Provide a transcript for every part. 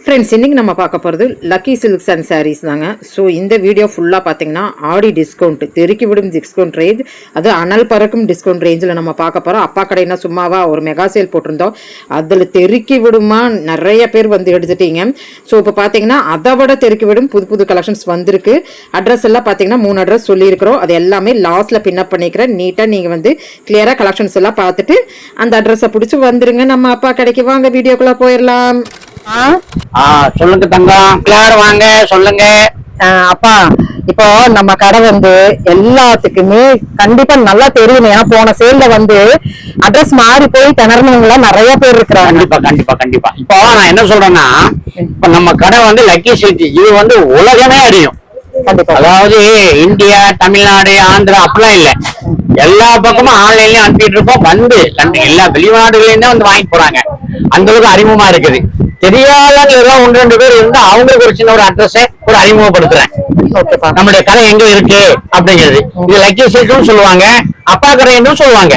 Friends, இன்றைக்கி நம்ம பார்க்க போகிறது லக்கி சில்க்ஸ் அண்ட் சாரீஸ் தாங்க. ஸோ இந்த வீடியோ ஃபுல்லாக பார்த்தீங்கன்னா ஆடி டிஸ்கவுண்ட், தெருக்கி விடும் டிஸ்கவுண்ட் ரேஞ்ச், அது அனல் பறக்கும் டிஸ்கவுண்ட் ரேஞ்சில் நம்ம பார்க்க போகிறோம். அப்பா கடைனா சும்மாவா ஒரு மெகா சேல் போட்டிருந்தோம், அதில் தெருக்கி விடுமா நிறைய பேர் வந்து எடுத்துட்டீங்க. ஸோ இப்போ பார்த்தீங்கன்னா அதை விட தெருக்கி விடும் புது புது கலெக்ஷன்ஸ் வந்திருக்கு. அட்ரஸ் எல்லாம் பார்த்தீங்கன்னா 3 அட்ரஸ் சொல்லியிருக்கிறோம். அது எல்லாமே லாஸ்ட்டில் பின்னப் பண்ணிக்கிறேன். நீட்டாக நீங்கள் வந்து கிளியராக கலெக்ஷன்ஸ் எல்லாம் பார்த்துட்டு அந்த அட்ரஸை பிடிச்சி வந்துருங்க. நம்ம அப்பா கடைக்கு வாங்க, வீடியோக்குள்ளே போயிடலாம். சொல்லுங்க தங்கம், எல்லாரும் வாங்க, சொல்லுங்க. அப்பா, இப்போ நம்ம கடை வந்து எல்லாத்துக்குமே கண்டிப்பா நல்லா தெரியும். ஏன்னா போன சேல்ல வந்து அட்ரஸ் மாறி போய் திணறவங்க நிறைய பேர் இருக்கிறாங்க. கண்டிப்பா கண்டிப்பா கண்டிப்பா. இப்போ நான் என்ன சொல்றேன்னா, இப்ப நம்ம கடை வந்து லக்கி சில்க், இது வந்து உலகமே அறியும். அதாவது இந்தியா, தமிழ்நாடு, ஆந்திரா அப்படிலாம் இல்ல, எல்லா பக்கமும் ஆன்லைன்லயும் அனுப்பிட்டு இருக்கோம். வந்து எல்லா வெளிநாடுகள்லயும் வந்து வாங்கிட்டு போறாங்க. அந்த அளவுக்கு அறிமுகமா இருக்குது. தெரியாதவங்க எல்லாம் 1-2 பேர் இருந்தா அவங்களுக்கு ஒரு சின்ன ஒரு அட்ரஸ் ஒரு அறிமுகப்படுத்துறேன். நம்மளுடைய கடை எங்க இருக்கு அப்படிங்கிறது. இது லக்கி சில்க்னு சொல்லுவாங்க, அப்பா கடை என்றும் சொல்லுவாங்க.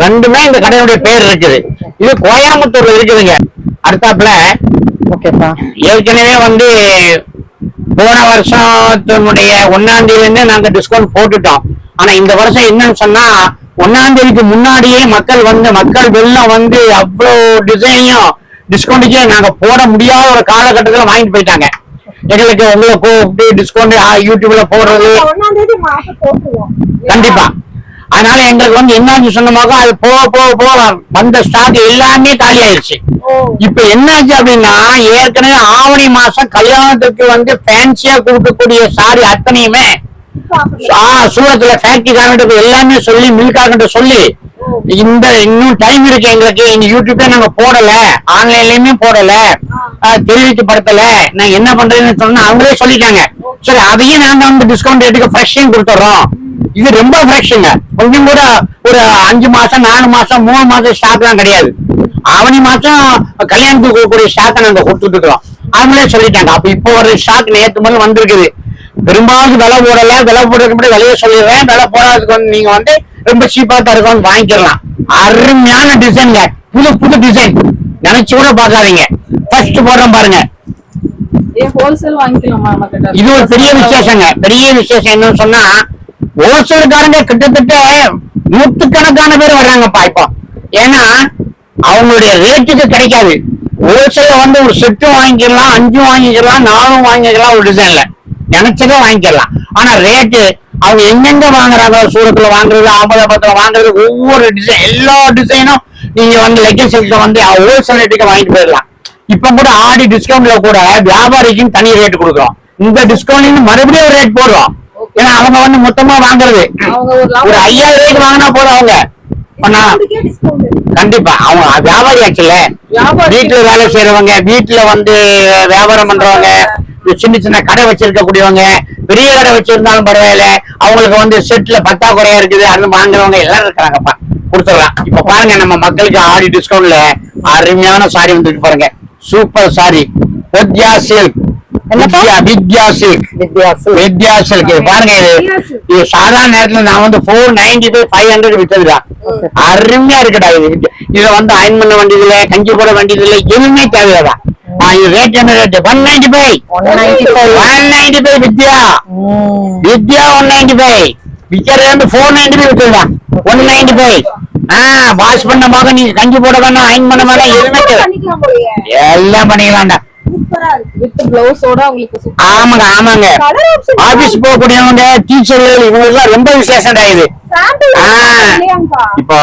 ரெண்டுமே இந்த கடையுடைய பேர் இருக்குது. இது கோயம்புத்தூர்ல இருக்குதுங்க. அடுத்தாப்புல ஏற்கனவே வந்து போன வருஷத்தினுடைய 1ஆம் தேதியில நாங்க டிஸ்கவுண்ட் போட்டுட்டோம். ஆனா இந்த வருஷம் என்னன்னு சொன்னா, 1ஆம் தேதிக்கு முன்னாடியே மக்கள் வெள்ளம் வந்து அவ்வளவு டிசைனையும் டிஸ்கவுண்ட்டுக்கே நாங்க போட முடியாத ஒரு காலகட்டத்துல வாங்கிட்டு போயிட்டாங்க. எங்களுக்கு உங்களை கூப்பிட்டு டிஸ்கவுண்ட் யூடியூப்ல போடுறது கண்டிப்பா. அதனால எங்களுக்கு வந்து என்ன சொன்னமாக அது போக வந்த ஸ்டாக் எல்லாமே காலி ஆயிடுச்சு. இப்ப என்னாச்சு அப்படின்னா, ஏற்கனவே ஆவணி மாசம் கல்யாணத்துக்கு வந்து ஃபேன்சியா கொடுக்கக்கூடிய சாரி அத்தனையுமே சூரத்துல ஃபேக்டரி காரங்கிட்ட எல்லாமே சொல்லி, மில்காரங்கிட்ட சொல்லி, இன்னும் டைம் இருக்கு எங்களுக்கு, இந்த யூடியூப்ல நாங்க போடல, ஆன்லைன்லயுமே போடல, தெரிவிக்கப்படுத்தல, நான் என்ன பண்றேன்னு சொன்னா அவங்களே சொல்லிட்டாங்க. சரி, அதையும் நாங்க வந்து டிஸ்கவுண்ட் ரேட்டுக்கு ஃப்ரெஷ்ஷும் கொடுத்துறோம். இது ரொம்ப ஃப்ரெஷ்ஷுங்க. கொஞ்சம் கூட ஒரு 5 மாசம் 4 மாசம் 3 மாசம் ஸ்டாக் எல்லாம் கிடையாது. ஆவணி மாசம் கல்யாணத்துக்கு கொடுக்கக்கூடிய ஸ்டாக்கை நாங்க கொடுத்துட்டு இருக்கிறோம். அவங்களே சொல்லிட்டாங்க. அப்ப இப்போ ஒரு ஸ்டாக் நேற்று முதல்ல வந்திருக்குது. பெரும்பாலும் விலை போடல, விலை போடுறதுக்கு முன்னாடி விலையை சொல்லிடுறேன். விலை போடாததுக்கு வந்து நீங்க வந்து ரொம்ப சீப்பா தான் இருக்கும், வாங்கிக்கலாம். அருமையான டிசைன்ங்க, புது புது டிசைன், நினைச்சு கூட பாக்காதீங்க. ஃபர்ஸ்ட் போடுறோம் பாருங்க. இது ஒரு பெரிய விசேஷங்க. பெரிய விசேஷம் என்னன்னு சொன்னா, ஹோல்சேல்காரங்க கிட்டத்தட்ட 100கணக்கான பேர் வர்றாங்கப்பா இப்போ. ஏன்னா அவங்களுடைய ரேட்டுக்கு கிடைக்காது. ஹோல்சேல்ல வந்து ஒரு செட்டும் வாங்கிக்கலாம், 5 வாங்கிக்கலாம், 4 வாங்கிக்கலாம், ஒரு டிசைன்ல நினைச்சதும் வாங்கிக்கலாம். ஆனா ரேட்டு அவங்க எங்கெங்க வாங்குறாங்க, சூரத்துல வாங்குறது, அகமதாபாத்ல வாங்குறது, ஒவ்வொரு டிசைன், எல்லா டிசைனும் நீங்க வந்து லக்கி சில்க்ல வந்து ஹோல்சேல் ரேட்டுக்கு வாங்கிட்டு போயிடலாம். இப்ப கூட ஆடி டிஸ்கவுண்ட்ல கூட வியாபாரிக்கும் தனி ரேட் கொடுக்குறோம். இந்த டிஸ்கவுண்ட் மறுபடியும் ஒரு ரேட் போடுறோம். ஏன்னா அவங்க வந்து மொத்தமா வாங்குறது ஒரு 5000 ரூபாய்க்கு வாங்கினா போதும். அவங்க கண்டிப்பா அவங்க வியாபாரி ஆச்சுல, வீட்டுல வேலை செய்யறவங்க, வீட்டுல வந்து வியாபாரம் பண்றவங்க, சின்ன சின்ன கடை வச்சிருக்கக்கூடியவங்க, பெரிய கடை வச்சிருந்தாலும் பரவாயில்ல, அவங்களுக்கு வந்து செட்ல பத்தாக்குறையா இருக்குது, அது வாங்குறவங்க எல்லாரும் இருக்கிறாங்கப்பா, கொடுத்துடலாம். இப்ப பாருங்க, நம்ம மக்களுக்கு ஆடி டிஸ்கவுண்ட்ல அருமையான சாரி வந்துருக்கு பாருங்க. சூப்பர் சாரி, வித்யா சில்க், வித்யா சில்க் பாருங்க. இது சாதாரண நேரத்துல நான் வந்து 495 500 வித்ததுதான். அருமையா இருக்குடா. இதுல வந்து அயன் பண்ண வேண்டியதுல, கஞ்சி போட வேண்டியதுல, எதுவுமே தேவையாதான். இது ரேட் என்ன ரேட்? 195 வித்யா 195 விக்கிறது வந்து 495 வித்துதான். 195 வாஷ் பண்ண போக நீங்க கஞ்சி போட வேணாம், அயன் பண்ண வேணாம், எதுவுமே எல்லாம் பண்ணிக்கலாம்டா. ஆமாங்க ஆமாங்க. ஆபீஸ் போகக்கூடியவங்க, டீச்சர்கள், இவங்களுக்கு ரொம்ப விசேஷம் இது. இப்போ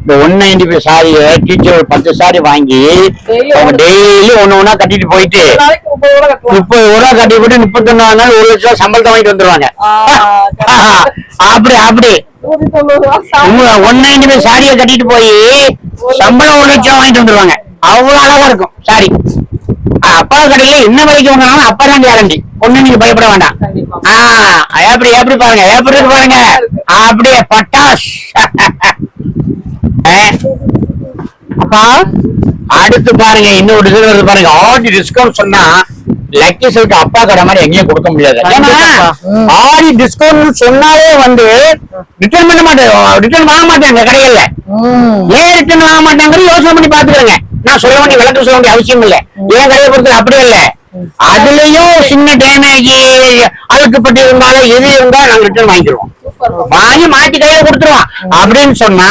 இந்த 195 சாரிய டீச்சர் 10 சாரி வாங்கி அவங்க டெய்லி ஒண்ணு கட்டிட்டு போயிட்டு 30 ரூபா கட்டி போட்டு 31 நாள் 1 லட்சம் ரூபாய் சம்பளத்தை வாங்கிட்டு வந்துருவாங்க. அப்படி 195 சாரியை கட்டிட்டு போய் சம்பளம் 1 லட்சம் வாங்கிட்டு வந்துருவாங்க. அவ்வளவு அழகா இருக்கும் சாரி. அப்பா கடையில என்ன வரைக்கும் வாங்கினாலும் அப்பதான் கேரண்டி, ஒண்ணு நீங்க பயப்பட வேண்டாம். எப்படி பாருங்க, எப்படி பாருங்க, அப்படியே பட்டாஸ். அப்பா அடுத்து பாருங்க, இன்னொரு டிசைன் வருது பாருங்க. ஆடி டிஸ்கவுண்ட் சொன்னா லக்கி சில்க் அப்பா கடை மாதிரி எங்கேயும் கொடுக்க முடியாது. ஆடி டிஸ்கவுண்ட் சொன்னாலே வந்து ரிட்டர்ன் பண்ண மாட்டேன், ரிட்டர்ன் வாங்க மாட்டேன். எங்க கடையில ஏன் ரிட்டர்ன் வாங்க மாட்டேங்கிறது யோசனை பண்ணி பாத்துக்கிறேங்க. நான் சொல்ல வேண்டிய விளக்கம் சொல்ல வேண்டிய அவசியம் இல்ல. என் கடையை பொறுத்தது அப்படியே இல்ல, அதுலயும் சின்ன டேமேஜ் அழுக்கப்பட்டு இருந்தாலும் எது இருந்தா நாங்க ரிட்டர்ன் வாங்கிடுவோம், வாங்கி மாத்தி கையில கொடுத்துருவோம். அப்படின்னு சொன்னா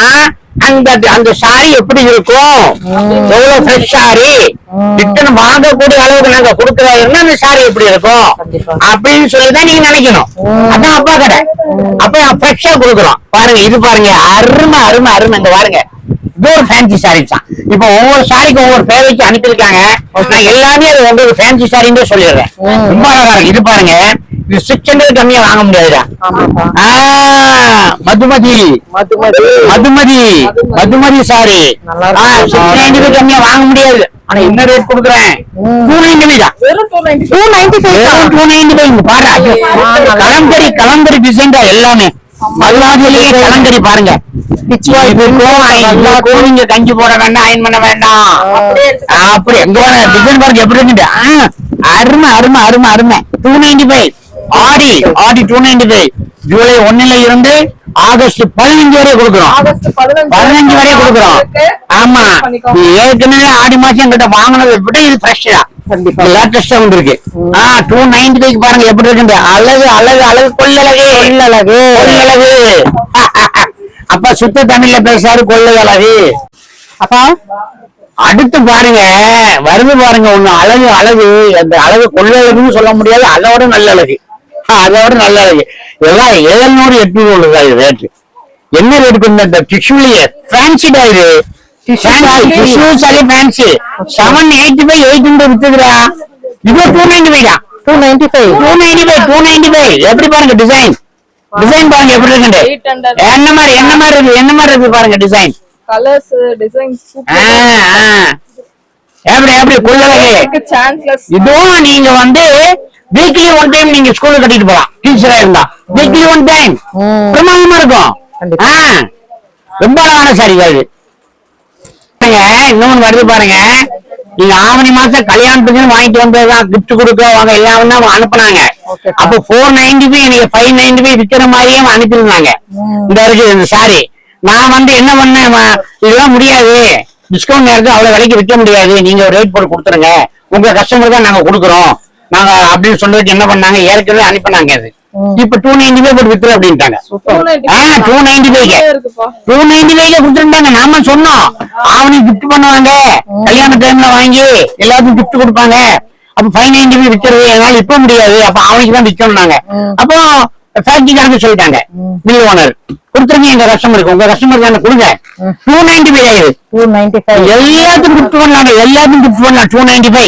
அந்த சாரி எப்படி இருக்கும், எவ்வளவு ஃப்ரெஷ் சாரி ரிட்டர்ன் வாங்கக்கூடிய அளவுக்கு நாங்க கொடுக்கறோம்னா அந்த சாரி எப்படி இருக்கும் அப்படின்னு சொல்லிதான் நீங்க நினைக்கணும். அதான் அப்பா கடை, அப்ப ஃப்ரெஷ்ஷா கொடுக்குறோம். பாருங்க இது பாருங்க, அருமை அருமை அருமை. இங்க பாருங்க, இது ஒரு ஃபேன்சி சாரி தான். இப்ப ஒவ்வொரு சாரிக்கும் ஒவ்வொரு பேர் வச்சு அனுப்பியிருக்காங்க. நான் எல்லாமே அது உங்களுக்கு ஃபேன்சி சாரின்னு சொல்லிடுறேன். ரொம்ப அழகா இருக்கு. இது பாருங்க, இது 600 கம்மியா வாங்க முடியாதுடா. மதுமதி மதுமதி மதுமதி மதுமதி சாரி 690 கம்மியா வாங்க முடியாது. ஆனா என்ன ரேட் கொடுக்குறேன், 295 தான். 295 பாரு. கலங்கரி கலங்கரி டிசைன் தான் எல்லாமே. மதுமதியிலேயே கலங்கரி பாருங்க. நீங்க கஞ்சி போட வேண்டாம், அயன் பண்ண வேண்டாம். அப்படி எங்க டிசைன் பாருங்க எப்படி இருக்கு. அருமை அருமை அருமை அருமை. 295 ஆடி ஆடி 295. ஜூலை 1 இருந்து ஆகஸ்ட் 15 வரை கொடுக்குறோம். 15 வரை கொடுக்குறோம். ஆமா, ஏற்கனவே ஆடி மாசம் எங்கிட்ட வாங்கினதை விட இது ஃப்ரெஷ்ஷா லேட்டஸ்டா வந்திருக்கு. 295 பாருங்க எப்படி இருக்கு. அழகு அழகு அழகு கொள்ளழகு கொள்ளழகு கொள்ளழகு. அப்பா சுத்த தமிழ்ல பேசாரு, கொள்ளை அழகு. அப்பா அடுத்து பாருங்க வருது பாருங்க, ஒண்ணு அழகு அழகு. அந்த அழகு கொள்ளழகுன்னு சொல்ல முடியாது, அதோட நல்ல அழகு, அதோட நல்ல அழகு. இதெல்லாம் 700 800 உள்ளதா இது ரேட்டு. என்ன ரேட்டுக்கு இந்த டிஷ்யூலயே ஃபேன்சிடா இது. டிஷ்யூ சரி ஃபேன்சி 785 800 வித்துக்குறா. இது 295 தான். 295 எப்படி பாருங்க டிசைன். டிசைன் பாருங்க எப்படி இருக்கு. என்ன மாதிரி இருக்கு பாருங்க டிசைன். கலர்ஸ் டிசைன் எப்படி எப்படி கொள்ளழகு. இதுவும் நீங்க வந்து வீக்லி 1 டைம் நீங்க ஸ்கூல்ல கட்டிட்டு போலாம். டீச்சரா இருந்தா வீக்லி 1 டைம் பிரமாதமா இருக்கும். ரொம்ப அழகான சாரி இது. இன்னொன்னு வருது பாருங்க, நீங்க ஆவணி மாசம் கல்யாணத்துக்கு வாங்கிட்டு வந்ததுதான் கிஃப்ட் கொடுக்க வாங்க எல்லாம் தான் அனுப்புனாங்க. அப்போ 495 நீங்க 595 விற்கிற மாதிரியே அனுப்பியிருந்தாங்க. இந்த இருக்கு இந்த சாரி. நான் வந்து என்ன பண்ணேன், இதெல்லாம் முடியாது, டிஸ்கவுண்ட் நேரத்துக்கு அவ்வளவு விலைக்கு விற்க முடியாது, நீங்க ரேட் போட்டு கொடுத்துருங்க, உங்க கஸ்டமர் தான் நாங்க கொடுக்குறோம் நாங்க அப்படின்னு சொல்லிட்டு என்ன பண்ணாங்க, ஏற்கனவே அனுப்பினாங்க. அது இப்ப 295 போட்டு வித்துரு அப்படின்ட்டாங்க. 295 கொடுத்துருந்தாங்க. நாம சொன்னோம் அவனி கிஃப்ட் பண்ணுவாங்க, கல்யாண டைம்ல வாங்கி எல்லாத்துக்கும் கிஃப்ட் கொடுப்பாங்க. அப்ப 595 விற்கிறது என்னால இப்ப முடியாது, அப்ப அவனுக்கு தான் விற்கணும்னாங்க. அப்போ ஃபேக்டரிக்காரங்க சொல்லிட்டாங்க, மில் ஓனர் கொடுத்துருங்க எங்க கஸ்டமருக்கு, உங்க கஸ்டமருக்கு தானே கொடுங்க. 295 எல்லாத்துக்கும் கிஃப்ட் பண்ணலாங்க, எல்லாத்துக்கும் கிஃப்ட் பண்ணலாம். 295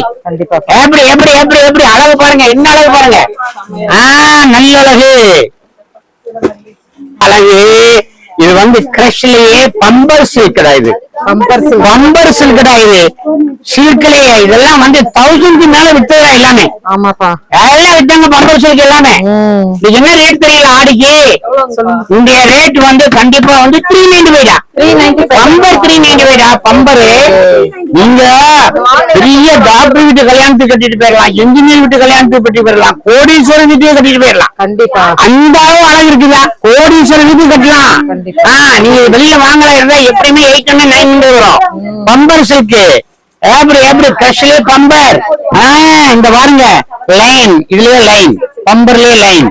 எப்படி எப்படி எப்படி எப்படி அழகு பாருங்க, என்ன அழகு பாருங்க. நல்ல அழகு அழகு. இது வந்து கிரஷ்லயே பம்பர் சில்க் கிடையாது, பம்பர் சில்க் கிடையாது, சில்க்லயே இதெல்லாம் வந்து 1000க்கு மேல வித்ததா எல்லாமே. ஆமாப்பா, எல்லாம் வித்தாங்க பம்பர் சில்க் எல்லாமே. இது என்ன ரேட் தெரியல ஆடிக்கு. இந்த ரேட் வந்து கண்டிப்பா வந்து 395 தான். பம்பர் 395 தான். பம்பரு நீங்க பெரிய டாக்டர் வீட்டு கல்யாணத்துக்கு கட்டிட்டு போயிடலாம், இன்ஜினியர் வீட்டு கல்யாணத்துக்கு கட்டிட்டு போயிடலாம், கோடீஸ்வரர் வீட்டுக்கு கட்டிட்டு போயிடலாம். கண்டிப்பா அந்த அளவு அழகு இருக்குதா, கோடீஸ்வரர் வீட்டுக்கு கட்டலாம். நீங்க வெளியில வாங்கலாம் இருந்தா எப்படியுமே 800 900 வரும். பம்பர் சில்க் எப்படி எப்படி கிரஷ்லயே பம்பர். இந்த பாருங்க லைன், இதுலயே லைன், பம்பர்லயே லைன்.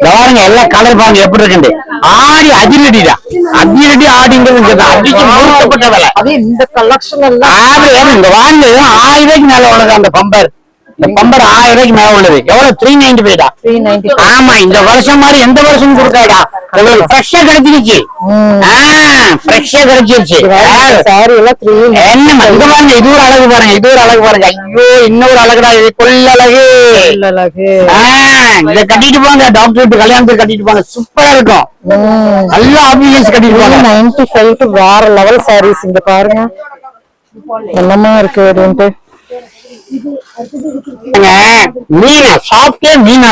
பாருங்க எல்லாம் கலர் பாருங்க எப்படி இருக்கு. ஆடி அதிரடி தான், அதிரடி ஆடிங்கிறது அடிச்சு முறுக்கப்பட்ட வேலை. அது இந்த கலெக்ஷன் எல்லாம் இந்த வாங்க 1000 ரூபாய்க்கு மேல உள்ளது அந்த பம்பர். இந்த பம்பர் 1000 ரூபாய்க்கு மேல உள்ளது. எவ்வளவு 395 தான். ஆமா, இந்த வருஷம் மாதிரி எந்த வருஷமும் கொடுக்காடா, உங்களுக்கு ஃப்ரெஷ்ஷா கிடைச்சிருச்சு. ஃப்ரெஷ்ஷா கிடைச்சிருச்சு. என்ன இங்க பாருங்க, இது ஒரு அழகு பாருங்க, இது ஒரு அழகு பாருங்க. ஐயோ இன்னொரு அழகுடா, இது கொள்ளழகு. இத கட்டிட்டு போங்க, டாக்டர் வீட்டு கல்யாணத்துக்கு கட்டிட்டு போங்க, சூப்பரா இருக்கும். நல்ல ஆபீஸ் கட்டிட்டு போங்க. 95 வேற லெவல் சாரீஸ். இங்க பாருங்க என்னமா இருக்கு அப்படின்ட்டு. மீனா சாப்பிட்டே மீனா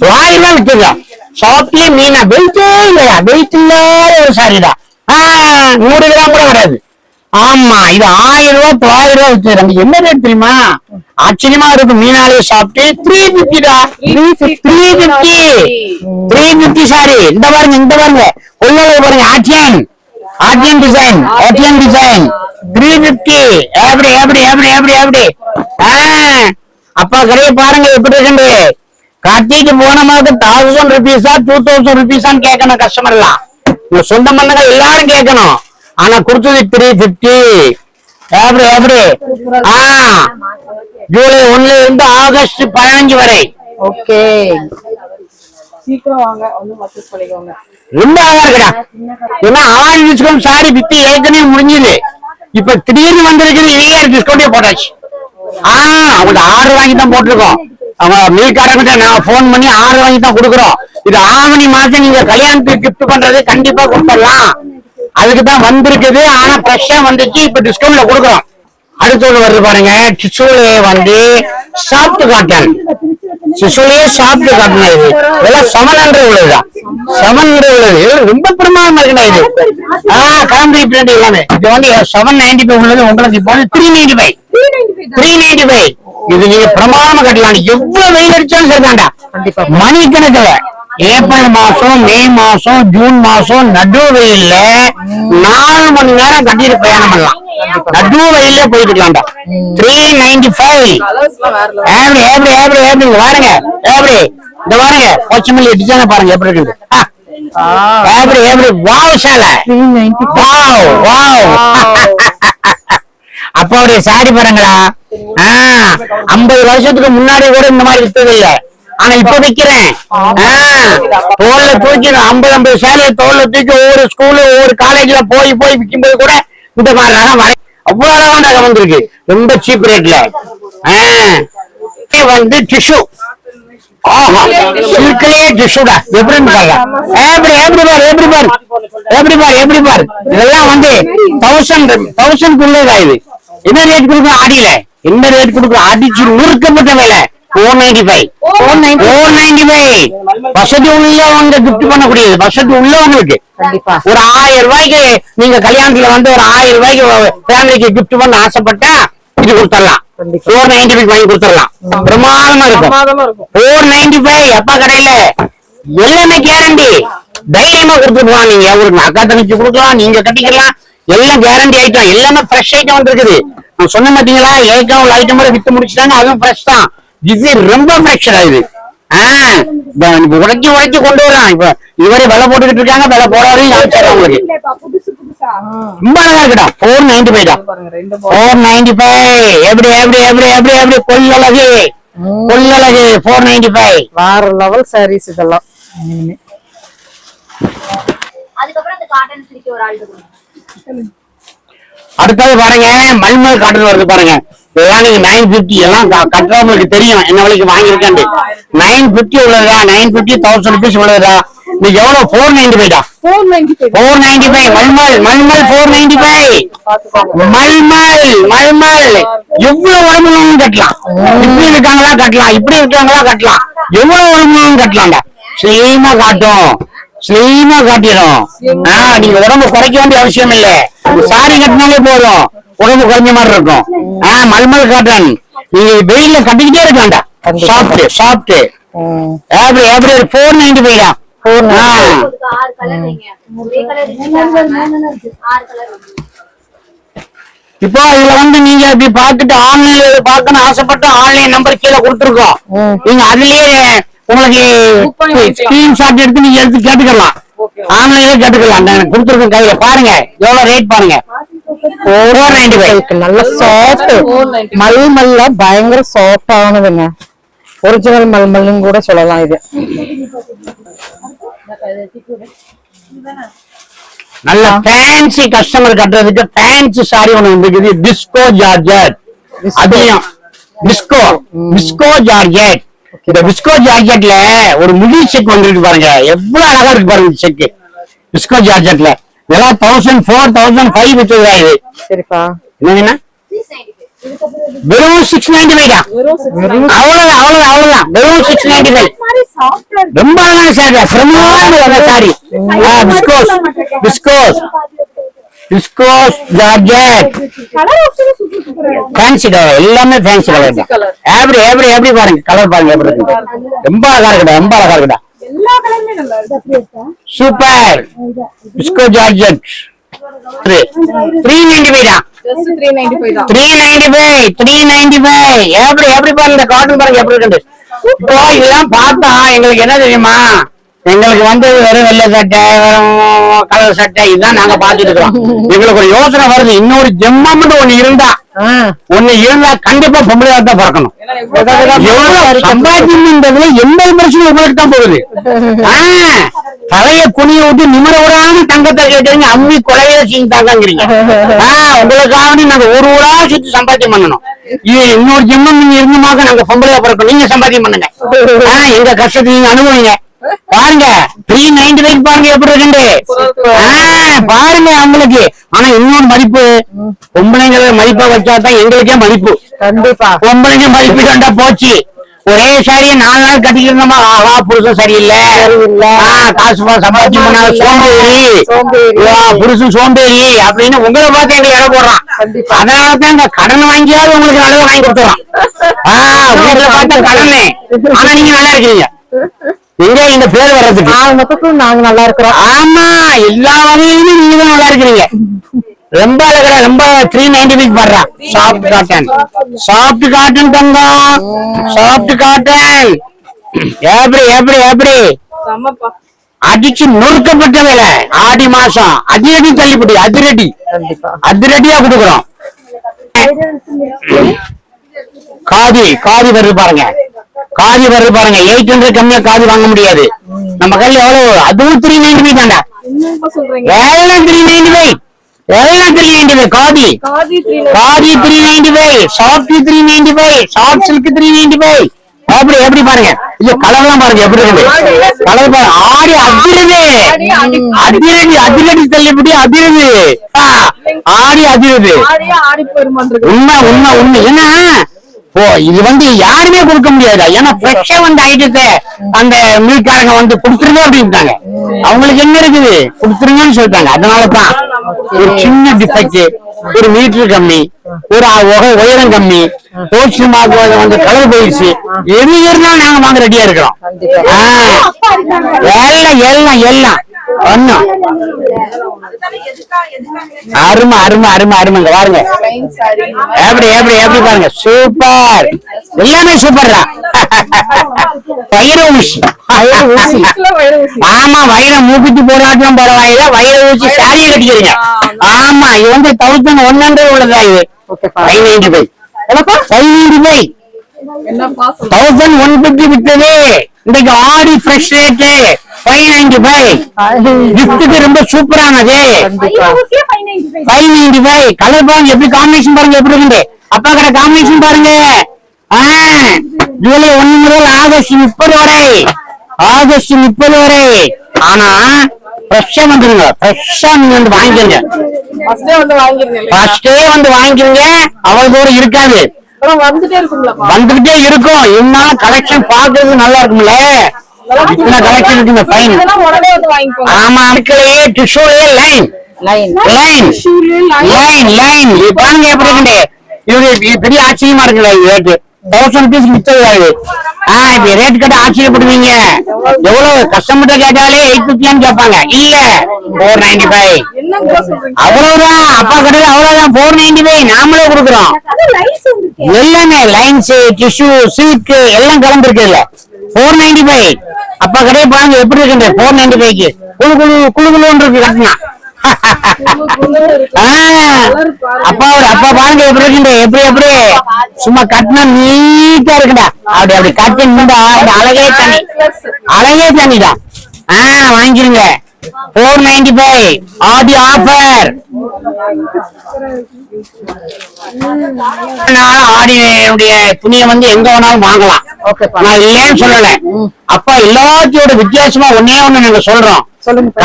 வாயிலாம் விட்டுருக்கா, சாப்பிட்டே மீனா. பெல்ட்டே இல்லையா, பெல்ட் இல்லாத ஒரு சாரிடா. 100 கிராம் கூட கிடையாது. ஆமா, இது 1000 ரூபாய் 1000 ரூபாய் வித்துறாங்க. என்ன ரேட் தெரியுமா, ஆச்சரியமா இருக்கு. மீனாலே சாப்பிட்டு 350 டா. 350 சாரி. இந்த பாருங்க, இந்த பாருங்க கொள்ளை பாருங்க. ஆட்டியன், ஆட்டியன் டிசைன், ஆட்டியன் டிசைன். 350. எப்படி எப்படி எப்படி எப்படி எப்படி அப்பா கடையை பாருங்க எப்படி இருக்கு. கார்த்திக்கு போன மாதம் 1000 rupees-ஆ 2000 rupees-ஆன்னு கேட்கணும் கஸ்டமர் எல்லாம். சொந்த மன்னங்க எல்லாரும் கேட்கணும். ஆனா கொடுத்தது 350. எப்படி எப்படி ஜூலை 1 இருந்து ஆகஸ்ட் 15 வரை. ஓகே, சீக்கிரம் வாங்க, வந்து பர்ச்சேஸ் பண்ணிக்கோங்க. ரொம்ப அழகா இருக்குடா. ஏன்னா ஆடி டிஸ்கவுண்ட் சாரி வித்து ஏற்கனவே முடிஞ்சது. இப்ப திடீர்னு வந்திருக்குது, இதையே டிஸ்கவுண்டே போட்டாச்சு. அவங்க ஆர்டர் வாங்கி தான் போட்டிருக்கோம். அவங்க மீல்காரங்கிட்ட நான் போன் பண்ணி ஆர்டர் வாங்கி தான் கொடுக்குறோம். இது ஆவணி மாசம் நீங்க கல்யாணத்துக்கு கிஃப்ட் பண்றது கண்டிப்பா கொடுத்துடலாம். அதுக்குதான் வந்திருக்குது. ஆனா ஃப்ரெஷ்ஷா வந்துச்சு. இப்ப டிஸ்கவுண்ட்ல கொடுக்குறோம். அடுத்தது வருது பாருங்க, டிஷ்யூலே வந்து சாஃப்ட் காட்டன். சிசுலே சாஃப்ட் காட்டன். இது இதெல்லாம் 700 உள்ளதுதான். 700 உள்ளது ரொம்ப பிரமாதமா இருக்குடா. இது காம்பி பிரிண்ட் எல்லாமே. இது வந்து 795 உள்ளது. உங்களுக்கு இப்போ 395. 395 இது நீங்க பிரமாதமா கட்டலாம். எவ்வளவு வெயில் அடிச்சாலும் சரிதான்டா. கண்டிப்பா மணிக்கணக்கில் ஏப்ரல் மாசம், மே மாசம், ஜூன் மாசம் நடு வெயில்ல 4 மணி நேரம் கட்டிட்டு பிரயாணம் பண்ணலாம். நடு வெயில போயிட்டு இருக்கலாம்டா. 395. எப்படி எப்படி எப்படி எப்படி பாருங்க. எப்படி இந்த பாருங்க கொச்சமல்லி டிசைனை பாருங்க எப்படி இருக்குது. எப்படி எப்படி வாவ் சால 395. Wow wow. அப்பாவுடைய சாரி பாருங்களா. 50 வருஷத்துக்கு முன்னாடி கூட இந்த மாதிரி வித்தது இல்ல. ஆனா இப்ப விக்கிறேன். தோல்ல தூக்கி 50 சேலையை தோல்ல தூக்கி ஒவ்வொரு ஸ்கூலு ஒவ்வொரு காலேஜ்ல போய் போய் விற்கும் போது கூட இந்த மாதிரி ரகம் அவ்வளவு அழகான ரகம் வந்திருக்கு. ரொம்ப சீப் ரேட்ல. வந்து டிஷ்யூ. சில்க்லயே டிஷ்யூடா. எப்படின்னு பாருங்க. எப்படி எப்படி பாரு எப்படி பாரு எப்படி பாரு எப்படி பாரு. இதெல்லாம் வந்து 1000 இது. என்ன ரேட் கொடுக்கும் ஆடியில? என்ன ரேட் கொடுக்கும்? அடிச்சு நுறுக்கப்பட்ட விலை 495. 495. வசதி உள்ளவங்க கிஃப்ட் பண்ணக்கூடியது. வசதி உள்ளவங்களுக்கு கண்டிப்பா ஒரு 1000 ரூபாய்க்கு நீங்க கல்யாணத்துல வந்து ஒரு 1000 ரூபாய்க்கு ஃபேமிலிக்கு கிஃப்ட் பண்ண ஆசைப்பட்டா இது கொடுத்துடலாம். 495 வாங்கி கொடுத்துடலாம். பிரமாதமா இருக்கும். 495 அப்பா கடையில எல்லாமே கேரண்டி. தைரியமா கொடுத்துருக்கலாம். நீங்க ஒரு அக்கா தங்கச்சி கொடுக்கலாம், நீங்க கட்டிக்கலாம். எல்லாம் கேரண்டி ஐட்டம். எல்லாமே ஃப்ரெஷ் ஐட்டம் வந்துருக்குது. நான் சொன்ன மாட்டீங்களா, ஏற்கனவே ஒரு ஐட்டம் வித்து முடிச்சுட்டாங்க. அதுவும் ஃப்ரெஷ் தான். இது ரொம்ப ஃப்ரெஷ்ஷா இது. உடைச்சு உடைச்சு கொண்டு வரலாம். இப்ப இதுவரை விலை போட்டுக்கிட்டு இருக்காங்க. விலை போடாதையும் உங்களுக்கு ரொம்ப அழகா இருக்குடா. 495 தான். 495. எப்படி எப்படி எப்படி எப்படி எப்படி கொள்ளழகு கொள்ளழகு 495. வேற லெவல் சாரீஸ் இதெல்லாம். அதுக்கப்புறம் அந்த காட்டன் சில்க் ஒரு ஆள் கொடுங்க. அடுத்தது பாருங்க, மல்மல் காட்டன் வருது பாருங்க. இதெல்லாம் நீங்க 950 எல்லாம் கட்டுறவங்களுக்கு தெரியும் என்ன விலைக்கு வாங்கியிருக்கேன். 950 உள்ளதா, 950 1000 rupees உள்ளதா. நீங்க எவ்வளவு? 495 தான். 495 மல்மல் மல்மல் 495. மல்மல் மல்மல் எவ்வளவு உடம்புன்னு கட்டலாம். இப்படி இருக்காங்களா கட்டலாம், இப்படி இருக்காங்களா கட்டலாம். எவ்வளவு உடம்புன்னு கட்டலாம்டா. ஸ்லீமா காட்டும், ஸ்லீமா காட்டிடும். நீங்க உடம்பு குறைக்க வேண்டிய அவசியம் இல்ல. சாரி கட்டினாலே போதும், உடம்பு குறைஞ்ச மாதிரி இருக்கும். மல்மல் காட்டன் நீங்க வெயில்ல கட்டிக்கிட்டே இருக்காண்டா. சாப்பிட்டு சாப்பிட்டு எப்படி எப்படி 495 தான். 6 கலர் வைங்க. ஒரே கலர் 6 கலர். இப்போ இதுல வந்து நீங்க இப்படி பாத்துட்டு ஆன்லைன்ல பாக்கணும் ஆசைப்பட்டு ஆன்லைன் நம்பர் கீழே கொடுத்துருக்கோம். நீங்க அதுலயே உங்களுக்கு ஸ்கிரீன்ஷாட் எடுத்து நீங்க எடுத்து கேட்டுக்கலாம். ஆன்லைன்ல கேட்டுக்கலாம். நான் கொடுத்துருக்கேன் கையில பாருங்க. எவ்வளவு ரேட் பாருங்க. 495. நல்ல சாஃப்ட் மல்மல்ல பயங்கர சாஃப்ட் ஆனதுங்க. ஒரிஜினல் மல்மல்னு கூட சொல்லலாம். இது நல்ல ஃபேன்சி கஸ்டமர் கட்டுறதுக்கு ஃபேன்சி சாரி ஒண்ணு வந்துருக்குது. Disco georgette. அதையும் டிஸ்கோ டிஸ்கோ ஜார்ஜெட். இந்த டிஸ்கோ ஜார்ஜெட்ல ஒரு முடி செக் வந்துருக்கு பாருங்க. எவ்வளவு அழகா இருக்கு பாருங்க செக். டிஸ்கோ ஜார்ஜெட்ல இதெல்லாம் 1000 4005 வித்துதா இது. சரிப்பா. என்னன்னா வெறும் 695 தான். அவ்வளவுதான் அவ்வளவுதான் அவ்வளவுதான். வெறும் 695. ரொம்ப அழகான சாரி. பிரமாதமான sorry. Viscose viscose viscose georgette. Fancy colour. எல்லாமே ஃபேன்சி கலர் தான். எப்படி எப்படி எப்படி பாருங்க. கலர் பாருங்க எப்படி இருக்கு. ரொம்ப அழகா இருக்குடா. ரொம்ப அழகா இருக்குடா. சூப்பர். விஸ்கோ ஜார்ஜெட் 395 தான். 395 எப்படி பாருங்க இந்த காட்டன் பாருங்க எப்படி இருக்கு. இப்போ இதெல்லாம் பார்த்தா எங்களுக்கு என்ன தெரியுமா, எங்களுக்கு வந்து வெறும் வெள்ளை சட்டை வெறும் கலர் சட்டை இதுதான் நாங்க பாத்துட்டு இருக்கோம். எங்களுக்கு ஒரு யோசனை வருது, இன்னொரு ஜெம்மம்னு ஒண்ணு இருந்தா கண்டிப்பா பொம்பளையா தான் பிறக்கணும். சம்பாதிக்கிறதுல 80% உங்களுக்கு தான் போகுது. தலைய குனிய விட்டு நிமிர விடாம தங்கத்தை கேட்டீங்க, அம்மி கொலையே செஞ்சுட்டாங்கிறீங்க. உங்களுக்காக நாங்க ஒரு ஊரா சுத்தி சம்பாத்தியம் பண்ணணும். இன்னொரு ஜெம்மம் நீங்க இருந்துமாக நாங்க பொம்பளையா பிறக்கணும். நீங்க சம்பாத்தியம் பண்ணுங்க, எங்க கஷ்டத்தை நீங்க அனுபவிங்க. பாருங்க 395 பாருங்க எப்படி இருக்கு பாருங்க அவங்களுக்கு. ஆனா இன்னொரு மதிப்பு, பொம்பளைங்களை மதிப்பா வச்சாதான் எங்களுக்கே மதிப்பு. கண்டிப்பா பொம்பளைங்க மதிப்பு கண்டா போச்சு. ஒரே சாரியை 4 நாள் கட்டிக்கிறோமா, ஆஹா புருஷன் சரியில்லை, காசு சம்பாதிச்சு பண்ணாலும் சோம்பேறி, புருஷன் சோம்பேறி அப்படின்னு உங்களை பார்த்து எங்களை இட போடுறான். அதனாலதான் இந்த கடன் வாங்கியாவது உங்களுக்கு நல்லதை வாங்கி கொடுத்துறான். வீட்டுல பார்த்தா கடனே, ஆனா நீங்க நல்லா இருக்கீங்க. எங்க இந்த பேர் வர்றதுக்கு நாங்க நல்லா இருக்கிறோம். ஆமா, எல்லா வகையிலும் நீங்க தான் நல்லா இருக்கிறீங்க. ரொம்ப அழகா, ரொம்ப 395 பாடுறான். சாஃப்ட் காட்டன், சாஃப்ட் காட்டன் தங்கம், சாஃப்ட் காட்டன். எப்படி எப்படி எப்படி அடிச்சு நொறுக்கப்பட்ட வேலை. ஆடி மாசம் அதிரடி தள்ளுபடி, அதிரடி அதிரடியா கொடுக்குறோம். காதி காதி வருது பாருங்க, காதி வருது பாருங்க. 800 கம்மியா காதி வாங்க முடியாது நம்ம கையில. எவ்வளவு? அதுவும் 395 தாண்டா. எல்லாம் 395, எல்லாம் 395. Khadi khadi 395, soft 395, soft silk 395. எப்படி எப்படி பாருங்க, இல்ல கலர்லாம் பாருங்க எப்படி இருக்கு. கலர் பாருங்க, ஆடி அதிருது, அதிரடி அதிரடி தள்ளுபடி அதிருது, ஆடி அதிருது. உண்மை உண்மை உண்மை. ஏன்னா இது வந்து யாருமே கொடுக்க முடியாது. ஏன்னா ஃப்ரெஷ்ஷா வந்து ஐட்டத்தை அந்த மில்காரங்க வந்து கொடுத்துருங்க அப்படின்ட்டாங்க. அவங்களுக்கு என்ன இருக்குது கொடுத்துருங்கன்னு சொல்லிட்டாங்க. அதனாலதான் ஒரு சின்ன டிஃபெக்ட், ஒரு மீட்டர் கம்மி, ஒரு உயரம் கம்மி, போச்சு வந்து கலர் போயிடுச்சு, எது இருந்தாலும் நாங்க வாங்க ரெடியா இருக்கிறோம். எல்லாம் எல்லாம் எல்லாம் ஒண்ணும் அருமை அருமை அருமை அருமைங்க. பாருங்க எப்படி எப்படி எப்படி பாருங்க, சூப்பர், எல்லாமே சூப்பர் தான். வைர ஊசி, ஆமா வைர மூக்குத்தி போடாட்டும் பரவாயில்ல, வைர ஊசி சாரியை கட்டிக்கிறீங்க. ஆமா இது வந்து 1100 உள்ளதா, இது 595 595 1150 விட்டது. இன்னைக்கு ஆடி ஃப்ரெஷ் ரேட்டு 595. கிஃப்ட்டுக்கு ரொம்ப சூப்பரானது 595. கலர் பாருங்க எப்படி காம்பினேஷன் பாருங்க எப்படி இருக்கு. அப்பா கடை காம்பினேஷன் பாருங்க. ஜூலை 1 முதல் ஆகஸ்ட் 30 வரை, ஆகஸ்ட் 30 வரை. ஆனா ஃப்ரெஷ்ஷா வந்துருங்க, ஃப்ரெஷ்ஷா நீங்க வந்து வாங்கிருங்க, ஃபர்ஸ்டே வந்து வாங்கிருங்க. அவ்வளவு தூரம் இருக்காது, வந்துகிட்டே இருக்கும். இருந்தாலும் கலெக்ஷன் பாக்குறது நல்லா இருக்கும்ல. கலெக்ஷன் இருக்குங்க, ஃபைன். ஆமா அடுக்கலையே டிஷ்யூலயே line line line line line பாருங்க எப்படி இருக்கு. இது பெரிய ஆச்சரியமா இருக்குல்ல. ரேட்டு 1000 rupees வித்தது. இப்ப ரேட் கேட்ட ஆச்சரியப்படுவீங்க. எவ்வளவு கஸ்டமர்கிட்ட கேட்டாலே 850 கேட்பாங்க. இல்ல 495 அவ்வளவுதான். அப்பா கடையில அவ்வளவுதான் 495 நாமளே கொடுக்குறோம். எல்லாமே லைன்ஸ், டிஷ்யூ, சில்க் எல்லாம் கலந்துருக்கு இல்ல. 495 அப்பா கடையை பாருங்க எப்படி இருக்கு. 495க்கு குழு குழு குழு குழுன்னு இருக்கு கட்டினா. அப்பா அப்பா பாருங்க எப்படி இருக்கு, எப்படி எப்படி சும்மா கட்டினா நீட்டா இருக்குடா. அப்படி அப்படி கட்டி நின்றா அழகே தண்ணி, அழகே தண்ணிடா. வாங்கிருங்க 495 ஆடி ஆஃபர். ஆடியுடைய துணியை வந்து எங்க வேணாலும் வாங்கலாம், நான் இல்லைன்னு சொல்லல. அப்பா எல்லாத்தையோட வித்தியாசமா ஒன்னே ஒண்ணு நாங்க சொல்றோம்.